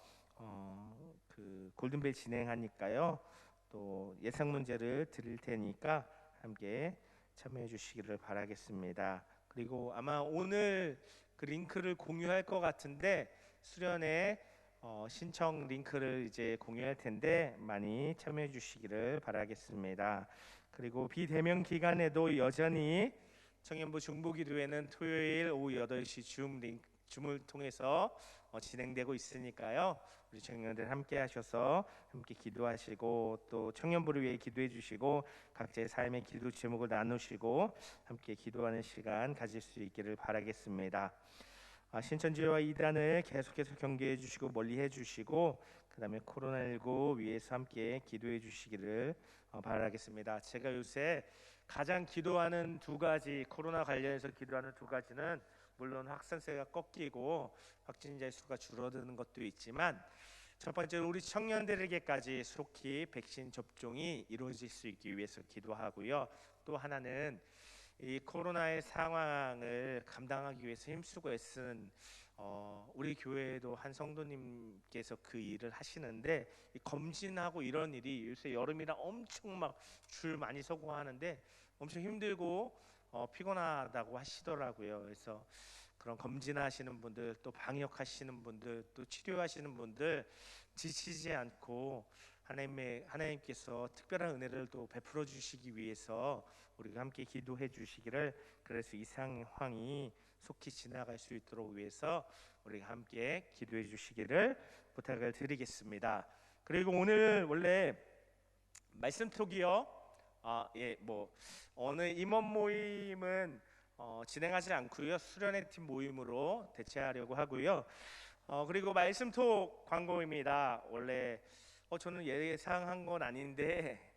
그 골든벨 진행하니까요. 또 예상 문제를 드릴 테니까 함께 참여해 주시기를 바라겠습니다. 그리고 아마 오늘 그 링크를 공유할 것 같은데 수련회 신청 링크를 이제 공유할 텐데 많이 참여해 주시기를 바라겠습니다. 그리고 비대면 기간에도 여전히 청년부 중보기도회는 토요일 오후 8시 줌을 통해서 진행되고 있으니까요. 우리 청년들 함께 하셔서 함께 기도하시고 또 청년부를 위해 기도해 주시고 각자의 삶의 기도 제목을 나누시고 함께 기도하는 시간 가질 수 있기를 바라겠습니다. 신천지와 이단을 계속해서 경계해 주시고 멀리해 주시고 그다음에 코로나19 위해서 함께 기도해 주시기를 바라겠습니다. 제가 요새 가장 기도하는 두 가지, 코로나 관련해서 기도하는 두 가지는 물론 확산세가 꺾이고 확진자 수가 줄어드는 것도 있지만 첫 번째로 우리 청년들에게까지 속히 백신 접종이 이루어질 수 있기 위해서 기도하고요. 또 하나는 이 코로나의 상황을 감당하기 위해서 힘쓰고 애쓴 우리 교회에도 한 성도님께서 그 일을 하시는데 이 검진하고 이런 일이 요새 여름이라 엄청 막 줄 많이 서고 하는데 엄청 힘들고 피곤하다고 하시더라고요. 그래서 그런 검진하시는 분들, 또 방역하시는 분들, 또 치료하시는 분들 지치지 않고 하나님께서 특별한 은혜를 또 베풀어 주시기 위해서 우리가 함께 기도해 주시기를, 그래서 이 상황이 속히 지나갈 수 있도록 위해서 우리가 함께 기도해 주시기를 부탁을 드리겠습니다. 그리고 오늘 원래 말씀톡이요. 오늘 임원 모임은 진행하지 않고요. 수련회 팀 모임으로 대체하려고 하고요. 그리고 말씀톡 광고입니다. 원래 저는 예상한 건 아닌데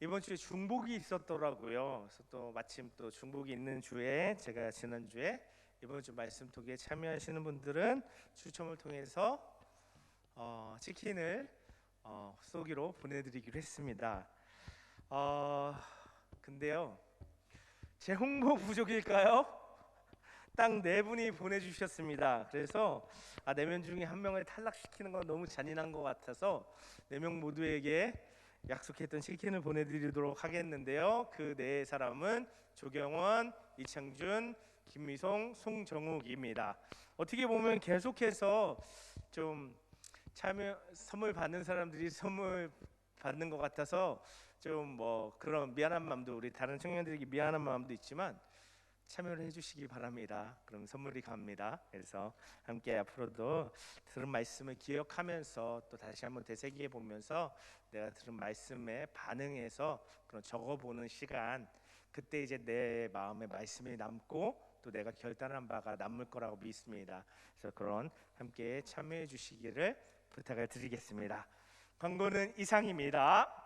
이번 주에 중복이 있었더라고요. 그래서 또 마침 또 중복이 있는 주에 제가 지난주에 이번 주 말씀톡에 참여하시는 분들은 추첨을 통해서 치킨을 쏘기로 보내드리기로 했습니다. 근데요, 제 홍보 부족일까요? 딱 4분이 보내주셨습니다. 그래서 4명 중에 1명을 탈락시키는 건 너무 잔인한 것 같아서 4명 모두에게 약속했던 치킨을 보내드리도록 하겠는데요. 그 4사람은 조경원, 이창준, 김미송, 송정욱입니다. 어떻게 보면 계속해서 좀 참여 선물 받는 사람들이 선물 받는 것 같아서 좀 그런 미안한 마음도, 우리 다른 청년들에게 미안한 마음도 있지만 참여를 해주시기 바랍니다. 그럼 선물이 갑니다. 그래서 함께 앞으로도 들은 말씀을 기억하면서 또 다시 한번 되새겨 보면서 내가 들은 말씀에 반응해서 그런 적어보는 시간, 그때 이제 내 마음에 말씀이 남고 또 내가 결단한 바가 남을 거라고 믿습니다. 그래서 그런 함께 참여해 주시기를 부탁을 드리겠습니다. 광고는 이상입니다.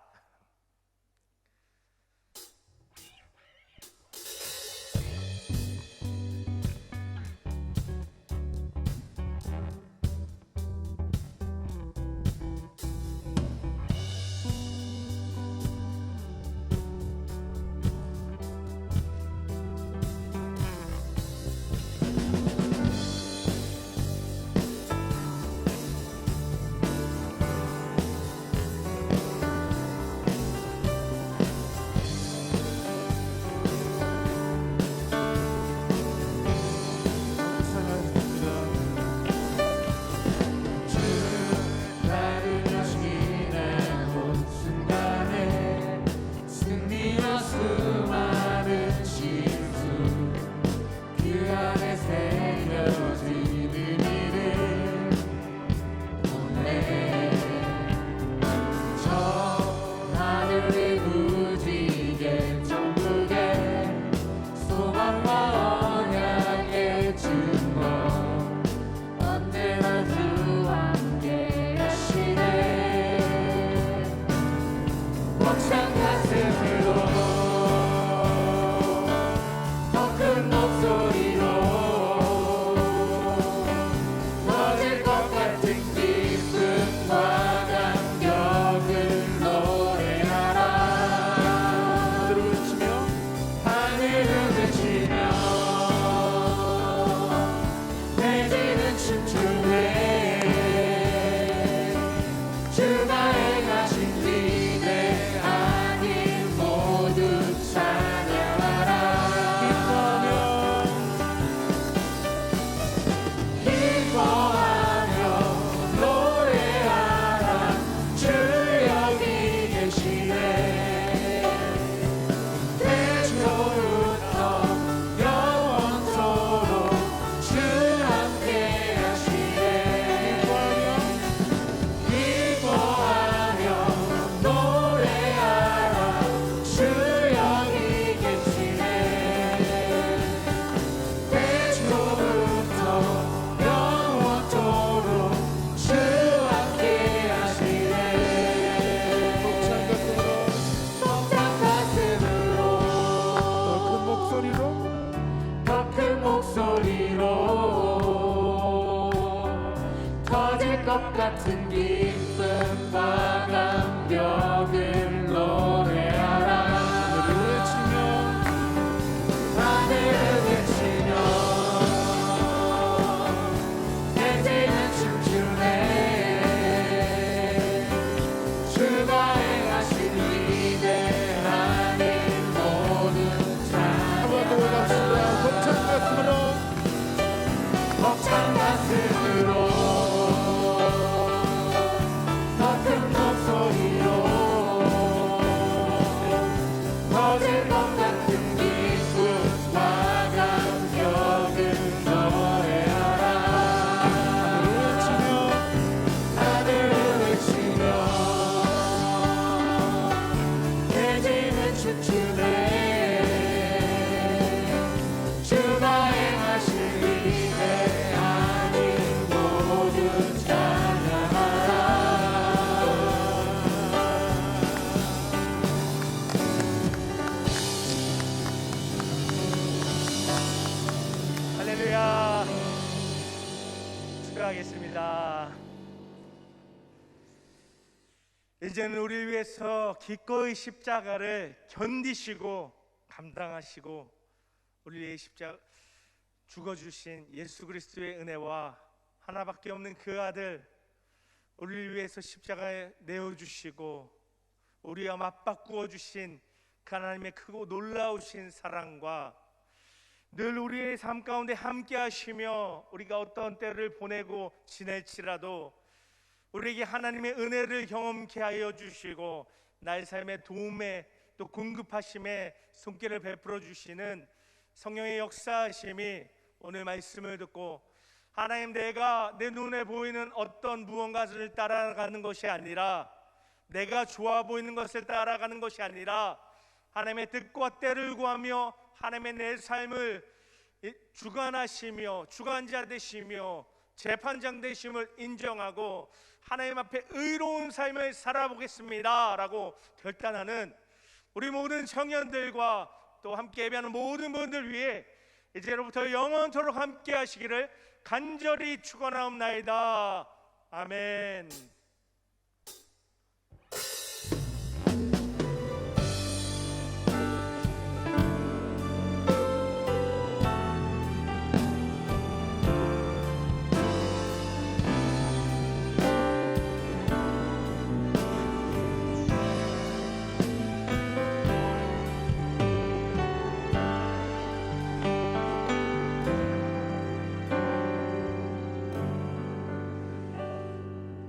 터질 것 같은 기쁨과 감격을 노래하라. 하늘을 외치며 대지는 춤추네. 주가 행하신 위대한 일 모두 찬양하라. 벅찬 가슴으로 더 큰 목소리로 터질 것 같은 기쁨과 감격을 노래하라. 하늘을 외치며 대지는 춤추네. 주가 행하신 위대한 일 모두 찬양하라. 할렐루야. 축하하겠습니다. 이제는 우리를 위해서 기꺼이 십자가를 견디시고 감당하시고 우리를 위해 십자가 죽어주신 예수 그리스도의 은혜와 하나밖에 없는 그 아들 우리를 위해서 십자가에 내어주시고 우리와 맞바꾸어 주신 그 하나님의 크고 놀라우신 사랑과 늘 우리의 삶 가운데 함께 하시며 우리가 어떤 때를 보내고 지낼지라도 우리에게 하나님의 은혜를 경험케 하여 주시고 나의 삶의 도움에 또 공급하심에 손길을 베풀어 주시는 성령의 역사하심이 오늘 말씀을 듣고 하나님, 내가 내 눈에 보이는 어떤 무언가를 따라가는 것이 아니라 내가 좋아 보이는 것을 따라가는 것이 아니라 하나님의 뜻과 때를 구하며 하나님의 내 삶을 주관하시며 주관자 되시며 재판장 되심을 인정하고 하나님 앞에 의로운 삶을 살아보겠습니다 라고 결단하는 우리 모든 청년들과 또 함께 예배하는 모든 분들 위해 이제로부터 영원토록 함께 하시기를 간절히 축원하옵나이다. 아멘.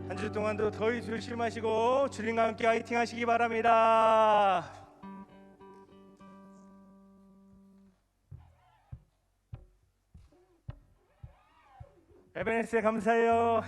한 주 동안도 더위 조심하시고 주님과 함께 화이팅 하시기 바랍니다. 에베네스에 감사해요.